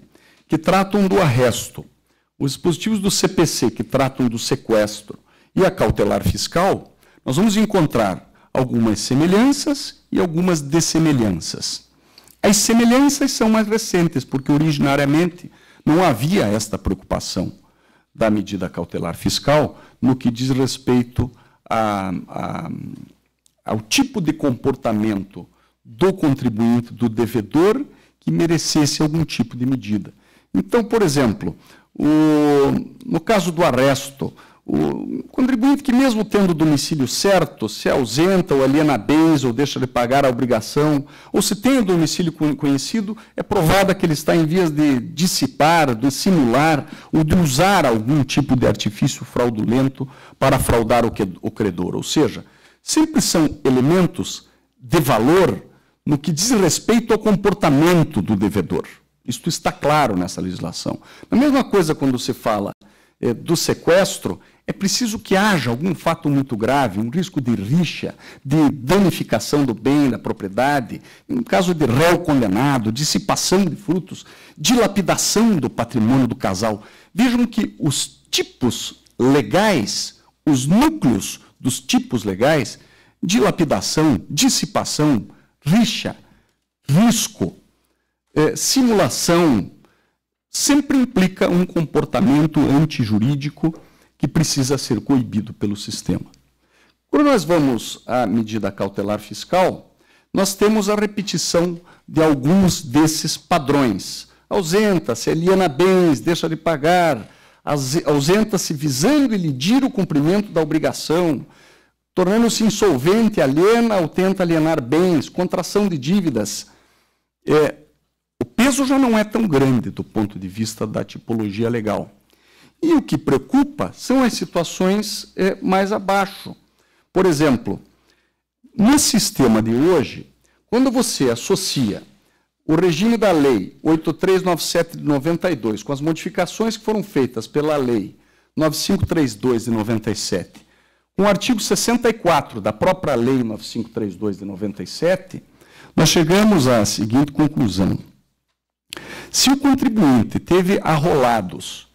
que tratam do arresto, os dispositivos do CPC, que tratam do sequestro, e a cautelar fiscal, nós vamos encontrar algumas semelhanças e algumas dessemelhanças. As semelhanças são mais recentes, porque originariamente não havia esta preocupação da medida cautelar fiscal no que diz respeito ao tipo de comportamento do contribuinte, do devedor, que merecesse algum tipo de medida. Então, por exemplo, no caso do arresto, o contribuinte que, mesmo tendo o domicílio certo, se ausenta ou aliena bens ou deixa de pagar a obrigação, ou se tem o domicílio conhecido, é provado que ele está em vias de dissipar, de simular ou de usar algum tipo de artifício fraudulento para fraudar o credor. Ou seja, sempre são elementos de valor no que diz respeito ao comportamento do devedor. Isto está claro nessa legislação. A mesma coisa quando se fala do sequestro, é preciso que haja algum fato muito grave, um risco de rixa, de danificação do bem, da propriedade, em caso de réu condenado, dissipação de frutos, dilapidação do patrimônio do casal. Vejam que os tipos legais, os núcleos dos tipos legais, dilapidação, dissipação, rixa, risco, simulação, sempre implica um comportamento antijurídico que precisa ser coibido pelo sistema. Quando nós vamos à medida cautelar fiscal, nós temos a repetição de alguns desses padrões. Ausenta-se, aliena bens, deixa de pagar, ausenta-se visando elidir o cumprimento da obrigação, tornando-se insolvente, aliena ou tenta alienar bens, contração de dívidas. O peso já não é tão grande do ponto de vista da tipologia legal. E o que preocupa são as situações mais abaixo. Por exemplo, no sistema de hoje, quando você associa o regime da Lei 8397 de 92, com as modificações que foram feitas pela Lei 9532 de 97, com o artigo 64 da própria Lei 9532 de 97, nós chegamos à seguinte conclusão. Se o contribuinte teve arrolados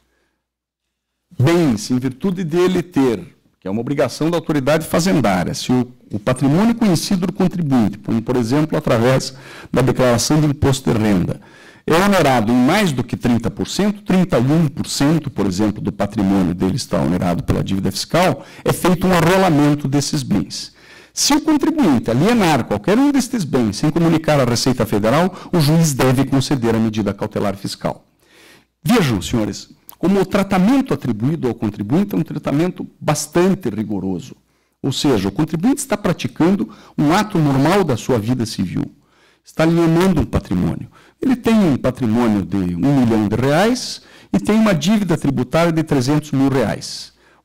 bens em virtude dele ter, que é uma obrigação da autoridade fazendária, se o patrimônio conhecido do contribuinte, por exemplo, através da declaração de imposto de renda, é onerado em mais do que 30%, 31%, por exemplo, do patrimônio dele está onerado pela dívida fiscal, é feito um arrolamento desses bens. Se o contribuinte alienar qualquer um destes bens sem comunicar à Receita Federal, o juiz deve conceder a medida cautelar fiscal. Vejam, senhores, como o tratamento atribuído ao contribuinte é um tratamento bastante rigoroso. Ou seja, o contribuinte está praticando um ato normal da sua vida civil. Está alienando um patrimônio. Ele tem um patrimônio de R$1 milhão e tem uma dívida tributária de R$300 mil,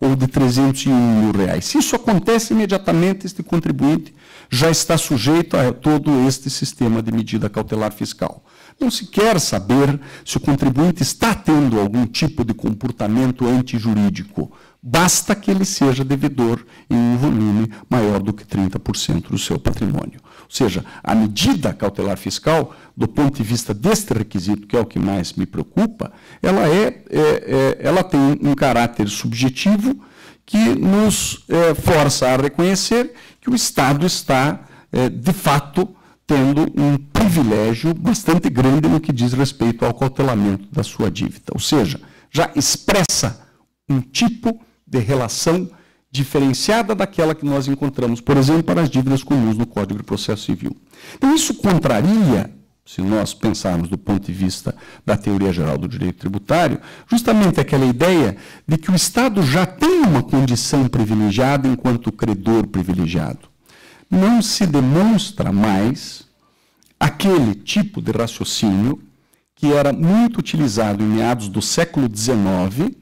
ou de R$301 mil. Se isso acontece imediatamente, este contribuinte já está sujeito a todo este sistema de medida cautelar fiscal. Não se quer saber se o contribuinte está tendo algum tipo de comportamento antijurídico. Basta que ele seja devedor em um volume maior do que 30% do seu patrimônio. Ou seja, a medida cautelar fiscal, do ponto de vista deste requisito, que é o que mais me preocupa, ela tem um caráter subjetivo que nos força a reconhecer que o Estado está, de fato, tendo um privilégio bastante grande no que diz respeito ao cautelamento da sua dívida. Ou seja, já expressa um tipo de relação diferenciada daquela que nós encontramos, por exemplo, para as dívidas comuns no Código de Processo Civil. Então, isso contraria, se nós pensarmos do ponto de vista da teoria geral do direito tributário, justamente aquela ideia de que o Estado já tem uma condição privilegiada enquanto credor privilegiado. Não se demonstra mais aquele tipo de raciocínio que era muito utilizado em meados do século XIX,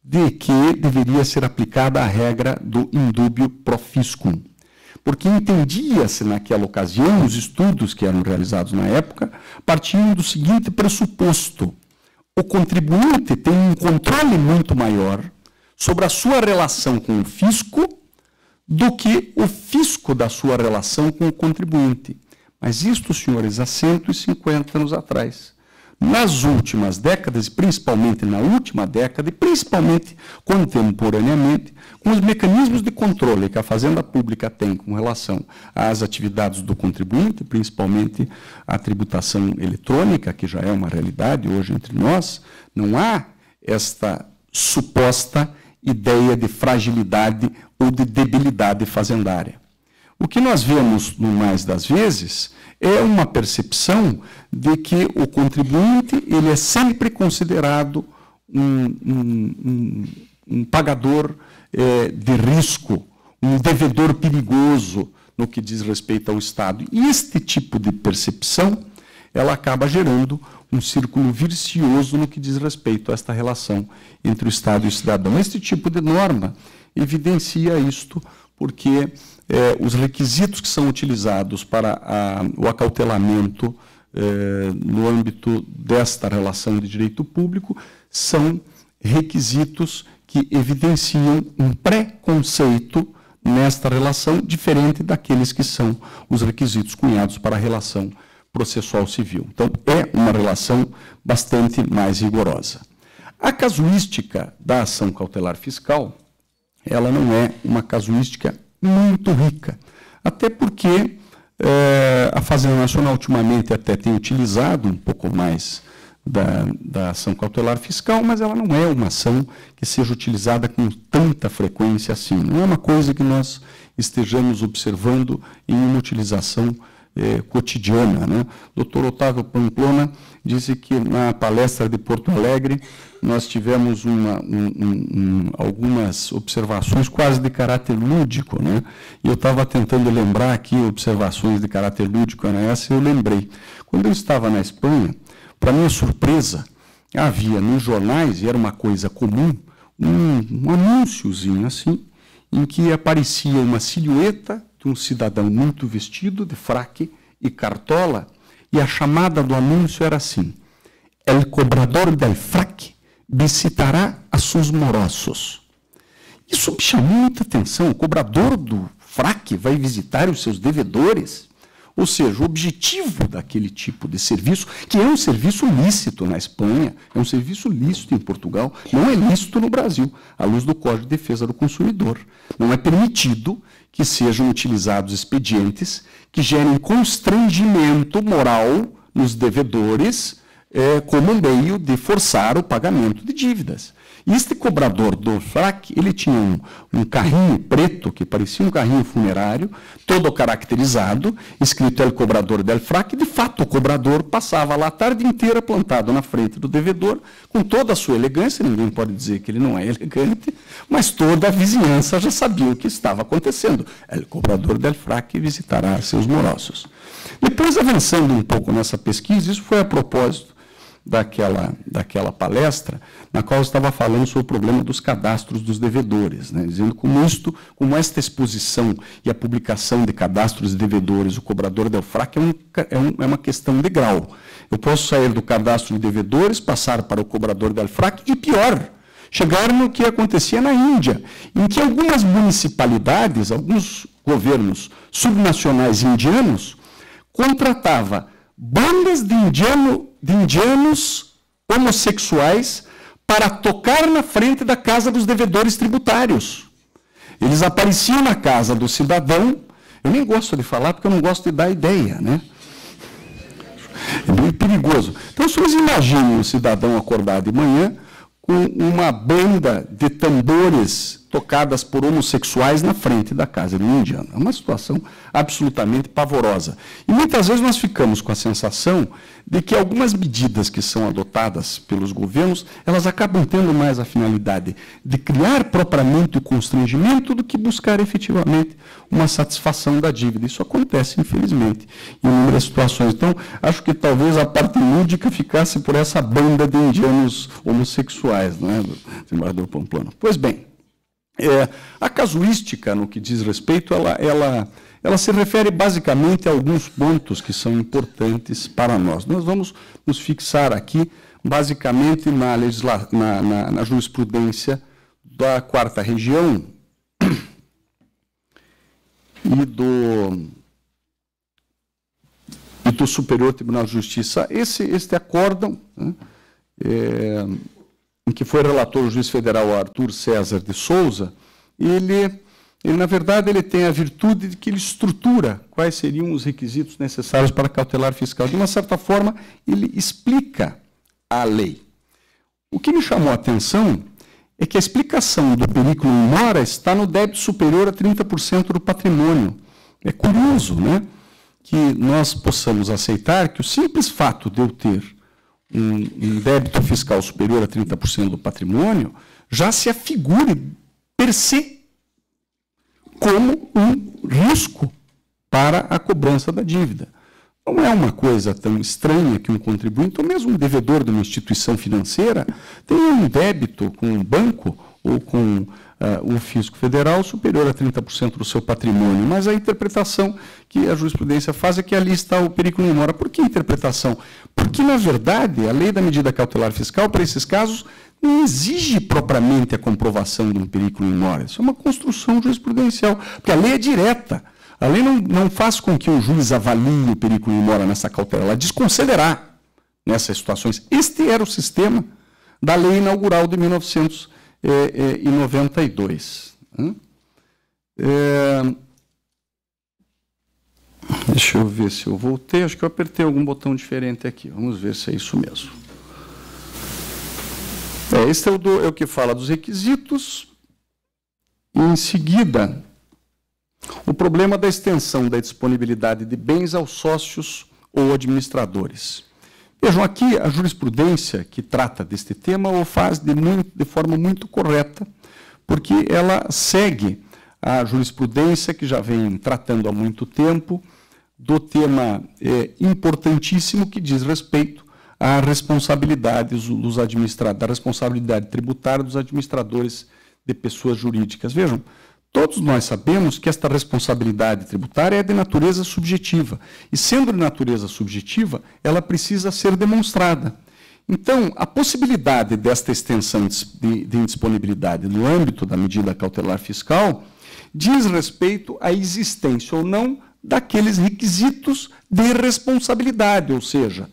de que deveria ser aplicada a regra do indúbio pro fiscum. Porque entendia-se naquela ocasião, os estudos que eram realizados na época, partiam do seguinte pressuposto: o contribuinte tem um controle muito maior sobre a sua relação com o fisco do que o fisco da sua relação com o contribuinte. Mas isto, senhores, há 150 anos atrás. Nas últimas décadas, principalmente na última década, e principalmente contemporaneamente, com os mecanismos de controle que a Fazenda Pública tem com relação às atividades do contribuinte, principalmente a tributação eletrônica, que já é uma realidade hoje entre nós, não há esta suposta ideia de fragilidade ou de debilidade fazendária. O que nós vemos, no mais das vezes, é uma percepção de que o contribuinte ele é sempre considerado um pagador de risco, um devedor perigoso no que diz respeito ao Estado. E este tipo de percepção ela acaba gerando um círculo vicioso no que diz respeito a esta relação entre o Estado e o cidadão. Este tipo de norma evidencia isto porque os requisitos que são utilizados para o acautelamento no âmbito desta relação de direito público são requisitos que evidenciam um preconceito nesta relação, diferente daqueles que são os requisitos cunhados para a relação processual civil. Então, é uma relação bastante mais rigorosa. A casuística da ação cautelar fiscal, ela não é uma casuística muito rica, até porque a Fazenda Nacional ultimamente até tem utilizado um pouco mais da ação cautelar fiscal, mas ela não é uma ação que seja utilizada com tanta frequência assim. Não é uma coisa que nós estejamos observando em uma utilização cotidiana, né? O Dr. Otávio Pamplona disse que na palestra de Porto Alegre nós tivemos algumas observações quase de caráter lúdico, né? E eu estava tentando lembrar aqui observações de caráter lúdico, né? Essa eu lembrei. Quando eu estava na Espanha, para minha surpresa, havia nos jornais, e era uma coisa comum, um anúnciozinho assim, em que aparecia uma silhueta de um cidadão muito vestido, de fraque e cartola, e a chamada do anúncio era assim: El cobrador del fraque visitará a seus morosos. Isso me chamou muita atenção. O cobrador do fraque vai visitar os seus devedores. Ou seja, o objetivo daquele tipo de serviço, que é um serviço lícito na Espanha, é um serviço lícito em Portugal, não é lícito no Brasil, à luz do Código de Defesa do Consumidor. Não é permitido que sejam utilizados expedientes que gerem constrangimento moral nos devedores, como meio de forçar o pagamento de dívidas. E este cobrador do fraque, ele tinha um carrinho preto, que parecia um carrinho funerário, todo caracterizado, escrito El Cobrador del Fraque. De fato, o cobrador passava lá a tarde inteira plantado na frente do devedor, com toda a sua elegância. Ninguém pode dizer que ele não é elegante, mas toda a vizinhança já sabia o que estava acontecendo. El Cobrador del Fraque visitará seus morosos. Depois, avançando um pouco nessa pesquisa, isso foi a propósito daquela palestra, na qual eu estava falando sobre o problema dos cadastros dos devedores, né, dizendo como esta exposição e a publicação de cadastros de devedores, o cobrador del fraque, é uma questão de grau. Eu posso sair do cadastro de devedores, passar para o cobrador del fraque e, pior, chegar no que acontecia na Índia, em que algumas municipalidades, alguns governos subnacionais indianos, contratavam bandas de indianos homossexuais para tocar na frente da casa dos devedores tributários. Eles apareciam na casa do cidadão. Eu nem gosto de falar porque eu não gosto de dar ideia, né? É meio perigoso. Então, se vocês imaginam um cidadão acordar de manhã com uma banda de tambores tocadas por homossexuais na frente da casa do indiano. É uma situação absolutamente pavorosa. E muitas vezes nós ficamos com a sensação de que algumas medidas que são adotadas pelos governos, elas acabam tendo mais a finalidade de criar propriamente o constrangimento do que buscar efetivamente uma satisfação da dívida. Isso acontece, infelizmente, em inúmeras situações. Então, acho que talvez a parte lúdica ficasse por essa banda de indianos homossexuais, não é, desembargador Pamplona? Pois bem, a casuística, no que diz respeito, ela se refere basicamente a alguns pontos que são importantes para nós. Nós vamos nos fixar aqui, basicamente, na jurisprudência da Quarta Região e do Superior Tribunal de Justiça. Este acórdão, né, em que foi relator o juiz federal Arthur César de Souza, ele, na verdade, ele tem a virtude de que ele estrutura quais seriam os requisitos necessários para cautelar fiscal. De uma certa forma, ele explica a lei. O que me chamou a atenção é que a explicação do perículo in mora está no débito superior a 30% do patrimônio. É curioso, né, que nós possamos aceitar que o simples fato de eu ter um débito fiscal superior a 30% do patrimônio já se afigure per se como um risco para a cobrança da dívida. Não é uma coisa tão estranha que um contribuinte, ou mesmo um devedor de uma instituição financeira, tenha um débito com um banco ou com o fisco federal superior a 30% do seu patrimônio. Mas a interpretação que a jurisprudência faz é que ali está o perículo in mora. Por que interpretação? Porque, na verdade, a lei da medida cautelar fiscal, para esses casos, não exige propriamente a comprovação de um perículo in mora. Isso é uma construção jurisprudencial, porque a lei é direta. A lei não faz com que o juiz avalie o perículo in mora nessa cautela, ela desconsiderará nessas situações. Este era o sistema da lei inaugural de 1992. Deixa eu ver se eu voltei, acho que eu apertei algum botão diferente aqui, vamos ver se é isso mesmo. Este é o que fala dos requisitos, e em seguida, o problema da extensão da disponibilidade de bens aos sócios ou administradores. Vejam, aqui a jurisprudência que trata deste tema o faz de forma muito correta, porque ela segue a jurisprudência que já vem tratando há muito tempo do tema importantíssimo que diz respeito à responsabilidade dos administradores, da responsabilidade tributária dos administradores de pessoas jurídicas. Vejam, todos nós sabemos que esta responsabilidade tributária é de natureza subjetiva, e sendo de natureza subjetiva, ela precisa ser demonstrada. Então, a possibilidade desta extensão de indisponibilidade no âmbito da medida cautelar fiscal diz respeito à existência ou não daqueles requisitos de responsabilidade, ou seja,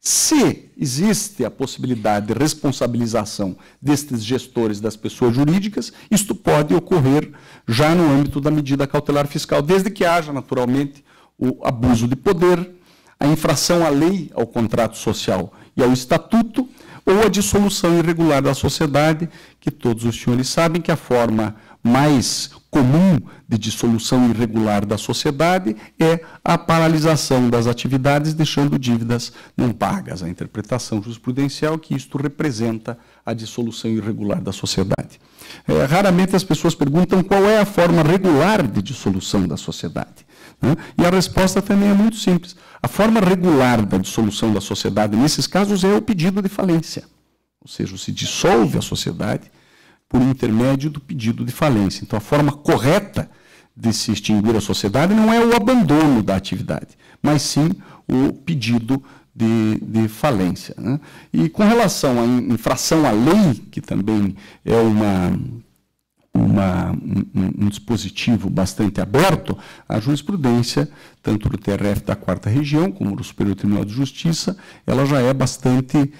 se existe a possibilidade de responsabilização destes gestores das pessoas jurídicas, isto pode ocorrer já no âmbito da medida cautelar fiscal, desde que haja, naturalmente, o abuso de poder, a infração à lei, ao contrato social e ao estatuto, ou a dissolução irregular da sociedade, que todos os senhores sabem que a forma mais comum de dissolução irregular da sociedade é a paralisação das atividades, deixando dívidas não pagas. A interpretação jurisprudencial que isto representa a dissolução irregular da sociedade. Raramente as pessoas perguntam qual é a forma regular de dissolução da sociedade, né? E a resposta também é muito simples. A forma regular da dissolução da sociedade, nesses casos, é o pedido de falência. Ou seja, se dissolve a sociedade por intermédio do pedido de falência. Então, a forma correta de se extinguir a sociedade não é o abandono da atividade, mas sim o pedido de falência, né? E com relação à infração à lei, que também é um dispositivo bastante aberto, a jurisprudência, tanto do TRF da 4ª Região, como do Superior Tribunal de Justiça, ela já é bastante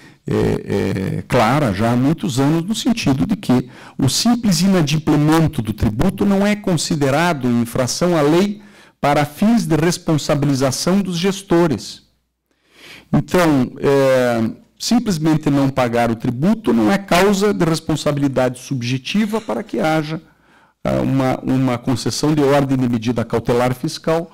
clara, já há muitos anos, no sentido de que o simples inadimplemento do tributo não é considerado infração à lei para fins de responsabilização dos gestores. Então, simplesmente não pagar o tributo não é causa de responsabilidade subjetiva para que haja uma concessão de ordem de medida cautelar fiscal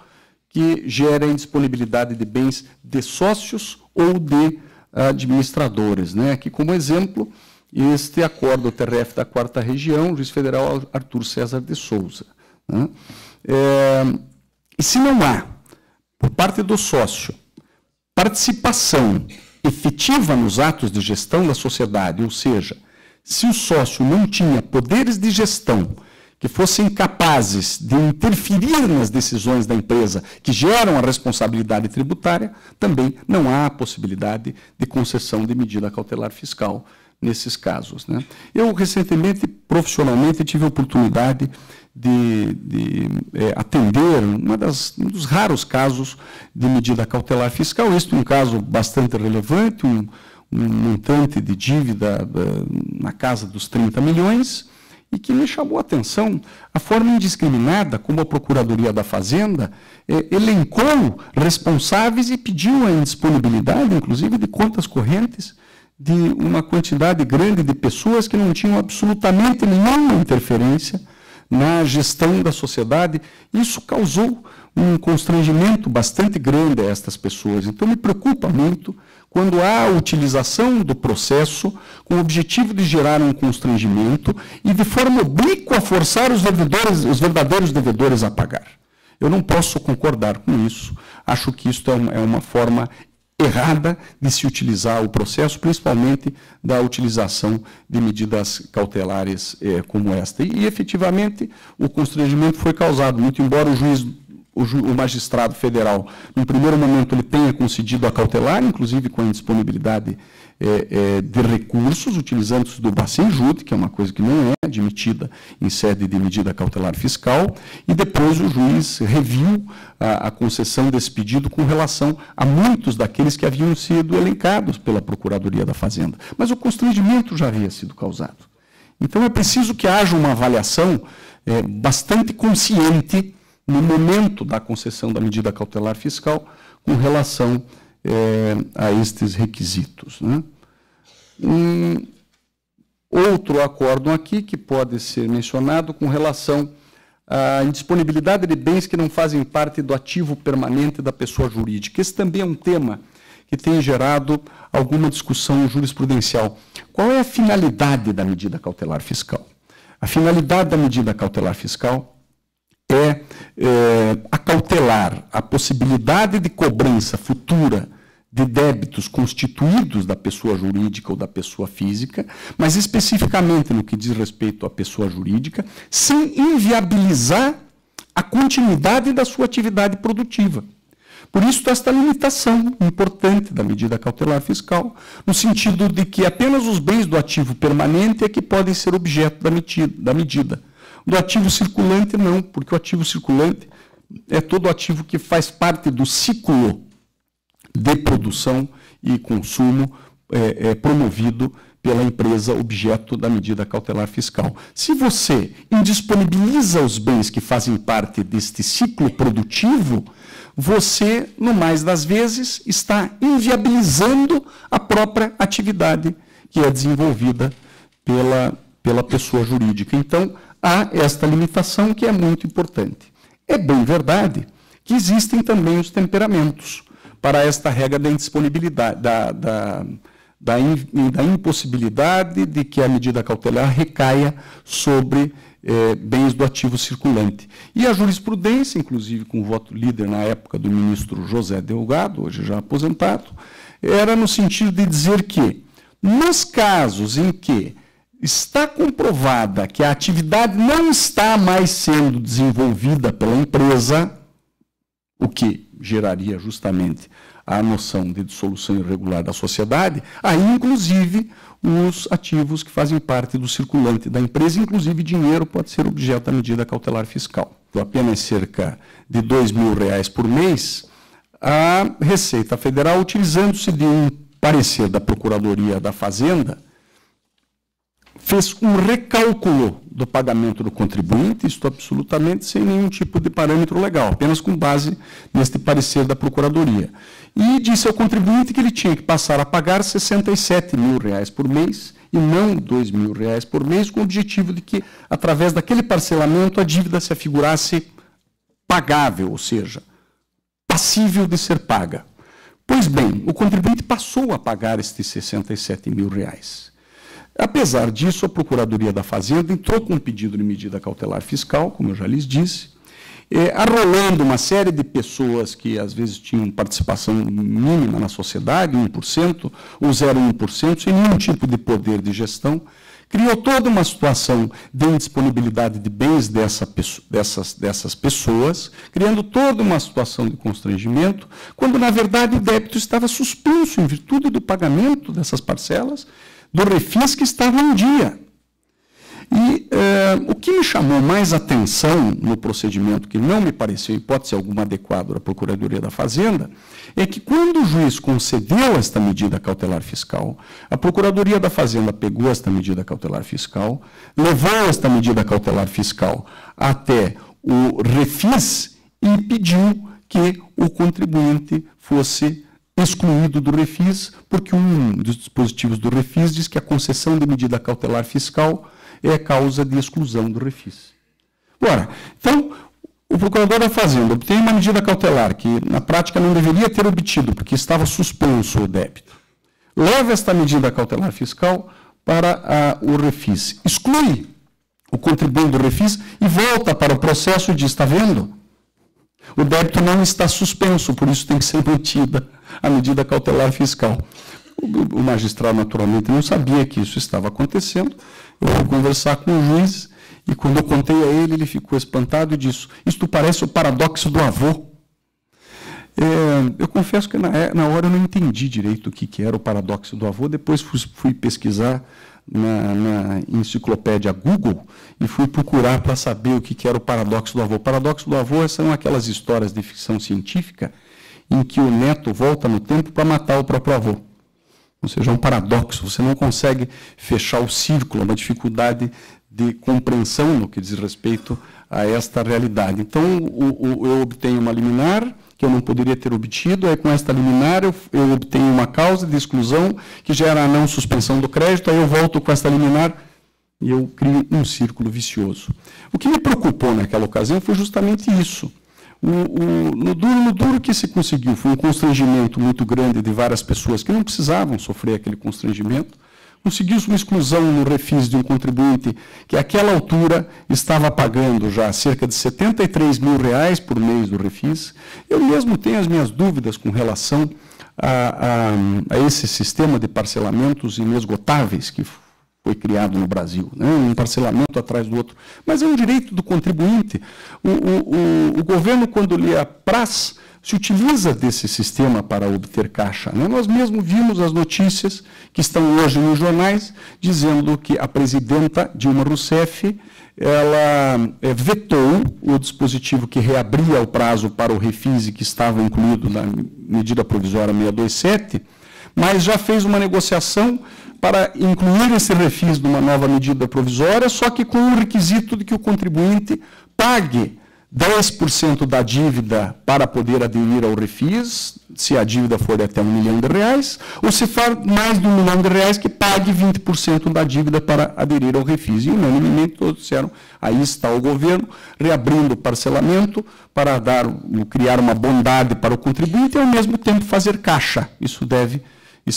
que gere a indisponibilidade de bens de sócios ou de administradores, né? Aqui, como exemplo, este acordo do TRF da 4ª Região, juiz federal Arthur César de Souza, né? E se não há, por parte do sócio, participação efetiva nos atos de gestão da sociedade, ou seja, se o sócio não tinha poderes de gestão que fossem capazes de interferir nas decisões da empresa que geram a responsabilidade tributária, também não há a possibilidade de concessão de medida cautelar fiscal nesses casos, né? Eu, recentemente, profissionalmente, tive a oportunidade de atender um dos raros casos de medida cautelar fiscal. Este é um caso bastante relevante, um montante de dívida na casa dos 30 milhões, e que me chamou a atenção a forma indiscriminada como a Procuradoria da Fazenda elencou responsáveis e pediu a indisponibilidade, inclusive, de contas correntes de uma quantidade grande de pessoas que não tinham absolutamente nenhuma interferência na gestão da sociedade. Isso causou um constrangimento bastante grande a estas pessoas. Então, me preocupa muito quando há a utilização do processo com o objetivo de gerar um constrangimento e de forma oblíqua forçar os verdadeiros devedores a pagar. Eu não posso concordar com isso. Acho que isso é uma forma errada de se utilizar o processo, principalmente da utilização de medidas cautelares como esta. E, efetivamente, o constrangimento foi causado, muito embora o magistrado federal, no primeiro momento, ele tenha concedido a cautelar, inclusive com a indisponibilidade de recursos, utilizando-se do Bacen-Jud, que é uma coisa que não é admitida em sede de medida cautelar fiscal, e depois o juiz reviu a concessão desse pedido com relação a muitos daqueles que haviam sido elencados pela Procuradoria da Fazenda. Mas o constrangimento já havia sido causado. Então, é preciso que haja uma avaliação bastante consciente no momento da concessão da medida cautelar fiscal com relação a estes requisitos, né? Outro acórdão aqui que pode ser mencionado com relação a indisponibilidade de bens que não fazem parte do ativo permanente da pessoa jurídica. Esse também é um tema que tem gerado alguma discussão jurisprudencial. Qual é a finalidade da medida cautelar fiscal? A finalidade da medida cautelar fiscal é acautelar a possibilidade de cobrança futura de débitos constituídos da pessoa jurídica ou da pessoa física, mas especificamente no que diz respeito à pessoa jurídica, sem inviabilizar a continuidade da sua atividade produtiva. Por isso, esta limitação importante da medida cautelar fiscal, no sentido de que apenas os bens do ativo permanente é que podem ser objeto da medida. Do ativo circulante, não, porque o ativo circulante é todo ativo que faz parte do ciclo de produção e consumo promovido pela empresa objeto da medida cautelar fiscal. Se você indisponibiliza os bens que fazem parte deste ciclo produtivo, você, no mais das vezes, está inviabilizando a própria atividade que é desenvolvida pela pessoa jurídica. Então, há esta limitação que é muito importante. É bem verdade que existem também os temperamentos para esta regra da indisponibilidade, da impossibilidade de que a medida cautelar recaia sobre bens do ativo circulante. E a jurisprudência, inclusive com o voto líder na época do ministro José Delgado, hoje já aposentado, era no sentido de dizer que, nos casos em que está comprovada que a atividade não está mais sendo desenvolvida pela empresa, o que geraria justamente a noção de dissolução irregular da sociedade, aí, inclusive, os ativos que fazem parte do circulante da empresa, inclusive dinheiro, pode ser objeto da medida cautelar fiscal. Por apenas cerca de R$2.000 por mês, a Receita Federal, utilizando-se de um parecer da Procuradoria da Fazenda, fez um recálculo do pagamento do contribuinte, isto absolutamente sem nenhum tipo de parâmetro legal, apenas com base neste parecer da Procuradoria. E disse ao contribuinte que ele tinha que passar a pagar R$67.000 por mês e não R$2.000 por mês, com o objetivo de que, através daquele parcelamento, a dívida se afigurasse pagável, ou seja, passível de ser paga. Pois bem, o contribuinte passou a pagar estes R$67.000. Apesar disso, a Procuradoria da Fazenda entrou com um pedido de medida cautelar fiscal, como eu já lhes disse, arrolando uma série de pessoas que, às vezes, tinham participação mínima na sociedade, 1% ou 0,1%, sem nenhum tipo de poder de gestão, criou toda uma situação de indisponibilidade de bens dessas pessoas, criando toda uma situação de constrangimento, quando, na verdade, o débito estava suspenso em virtude do pagamento dessas parcelas, do refis que estava em dia. E o que me chamou mais atenção no procedimento, que não me pareceu hipótese alguma adequado à Procuradoria da Fazenda, é que quando o juiz concedeu esta medida cautelar fiscal, a Procuradoria da Fazenda pegou esta medida cautelar fiscal, levou esta medida cautelar fiscal até o refis e pediu que o contribuinte fosse excluído do refis, porque um dos dispositivos do refis diz que a concessão de medida cautelar fiscal é causa de exclusão do refis. Ora, então, o procurador da Fazenda obtém uma medida cautelar que, na prática, não deveria ter obtido, porque estava suspenso o débito. Leva esta medida cautelar fiscal para o refis, exclui o contribuinte do refis e volta para o processo e diz, está vendo? O débito não está suspenso, por isso tem que ser mantida a medida cautelar fiscal. O magistrado, naturalmente, não sabia que isso estava acontecendo. Eu fui conversar com o juiz e, quando eu contei a ele, ele ficou espantado e disse, isto parece o paradoxo do avô. Eu confesso que, na hora, eu não entendi direito o que era o paradoxo do avô. Depois fui pesquisar na enciclopédia Google e fui procurar para saber o que era o paradoxo do avô. O paradoxo do avô são aquelas histórias de ficção científica em que o neto volta no tempo para matar o próprio avô. Ou seja, é um paradoxo, você não consegue fechar o círculo, uma dificuldade de compreensão no que diz respeito a esta realidade. Então, eu obtenho uma liminar que eu não poderia ter obtido, aí com esta liminar eu obtenho uma causa de exclusão que gera a não suspensão do crédito, aí eu volto com esta liminar, E eu crio um círculo vicioso. O que me preocupou naquela ocasião foi justamente isso. No duro que se conseguiu foi um constrangimento muito grande de várias pessoas que não precisavam sofrer aquele constrangimento. Conseguiu-se uma exclusão no refis de um contribuinte que, àquela altura, estava pagando já cerca de R$ 73 mil por mês do refis. Eu mesmo tenho as minhas dúvidas com relação a esse sistema de parcelamentos inesgotáveis que foi criado no Brasil, né? Um parcelamento atrás do outro. Mas é um direito do contribuinte. O governo, quando lhe apraz, se utiliza desse sistema para obter caixa, né? Nós mesmo vimos as notícias que estão hoje nos jornais, dizendo que a presidenta Dilma Rousseff ela vetou o dispositivo que reabria o prazo para o refis que estava incluído na medida provisória 627, mas já fez uma negociação para incluir esse refis numa nova medida provisória, só que com o requisito de que o contribuinte pague 10% da dívida para poder aderir ao refis, se a dívida for de até R$ 1 milhão, ou se for mais de R$ 1 milhão, que pague 20% da dívida para aderir ao refis. E unanimemente todos disseram, aí está o governo reabrindo o parcelamento para criar uma bondade para o contribuinte e, ao mesmo tempo, fazer caixa. Isso deve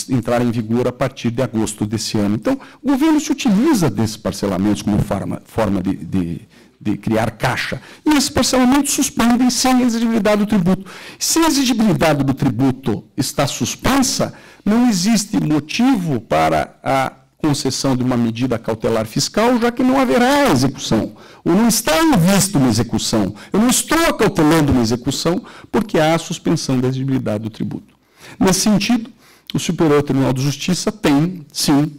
entrar em vigor a partir de agosto desse ano. Então, o governo se utiliza desses parcelamentos como forma de criar caixa. E esses parcelamentos suspendem sem exigibilidade do tributo. Se a exigibilidade do tributo está suspensa, não existe motivo para a concessão de uma medida cautelar fiscal, já que não haverá execução. Ou não está em vista uma execução. Eu não estou acautelando uma execução porque há a suspensão da exigibilidade do tributo. Nesse sentido, o Superior Tribunal de Justiça tem, sim,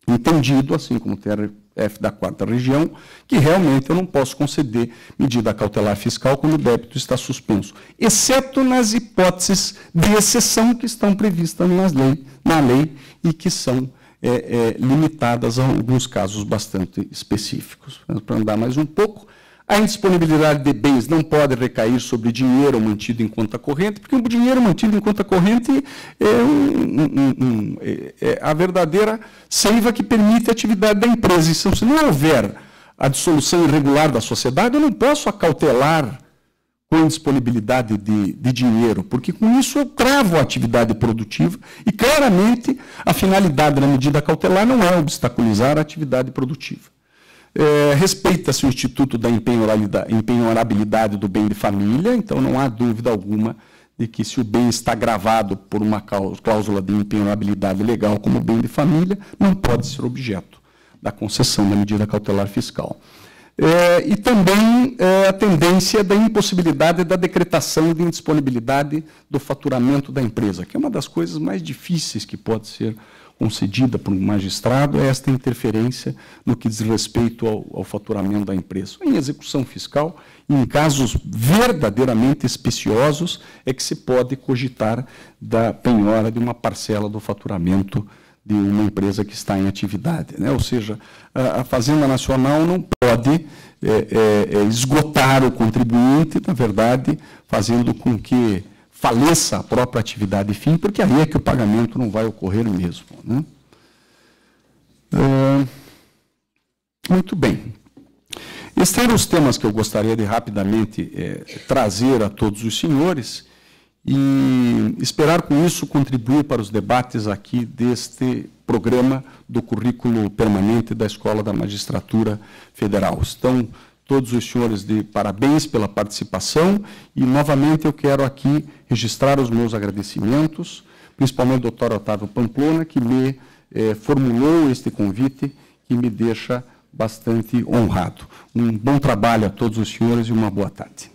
entendido, assim como o TRF da 4ª Região, que realmente eu não posso conceder medida cautelar fiscal quando o débito está suspenso, exceto nas hipóteses de exceção que estão previstas na lei e que são limitadas a alguns casos bastante específicos. Para andar mais um pouco, a indisponibilidade de bens não pode recair sobre dinheiro mantido em conta corrente, porque o dinheiro mantido em conta corrente é a verdadeira seiva que permite a atividade da empresa. Então, se não houver a dissolução irregular da sociedade, eu não posso acautelar com indisponibilidade de dinheiro, porque com isso eu travo a atividade produtiva e, claramente, a finalidade da medida cautelar não é obstaculizar a atividade produtiva. Respeita-se o instituto da empenhorabilidade do bem de família, então não há dúvida alguma de que, se o bem está gravado por uma cláusula de empenhorabilidade legal como bem de família, não pode ser objeto da concessão da medida cautelar fiscal. E também a tendência da impossibilidade da decretação de indisponibilidade do faturamento da empresa, que é uma das coisas mais difíceis que pode ser concedida por um magistrado, é esta interferência no que diz respeito ao faturamento da empresa. Em execução fiscal, em casos verdadeiramente especiosos, é que se pode cogitar da penhora de uma parcela do faturamento de uma empresa que está em atividade, né? Ou seja, a Fazenda Nacional não pode esgotar o contribuinte, na verdade, fazendo com que faleça a própria atividade fim, porque aí é que o pagamento não vai ocorrer mesmo, né? Muito bem. Esses eram os temas que eu gostaria de rapidamente trazer a todos os senhores e esperar com isso contribuir para os debates aqui deste programa do currículo permanente da Escola da Magistratura Federal. Então, todos os senhores de parabéns pela participação e, novamente, eu quero aqui registrar os meus agradecimentos, principalmente ao Dr. Otávio Pamplona, que me formulou este convite, que me deixa bastante honrado. Um bom trabalho a todos os senhores e uma boa tarde.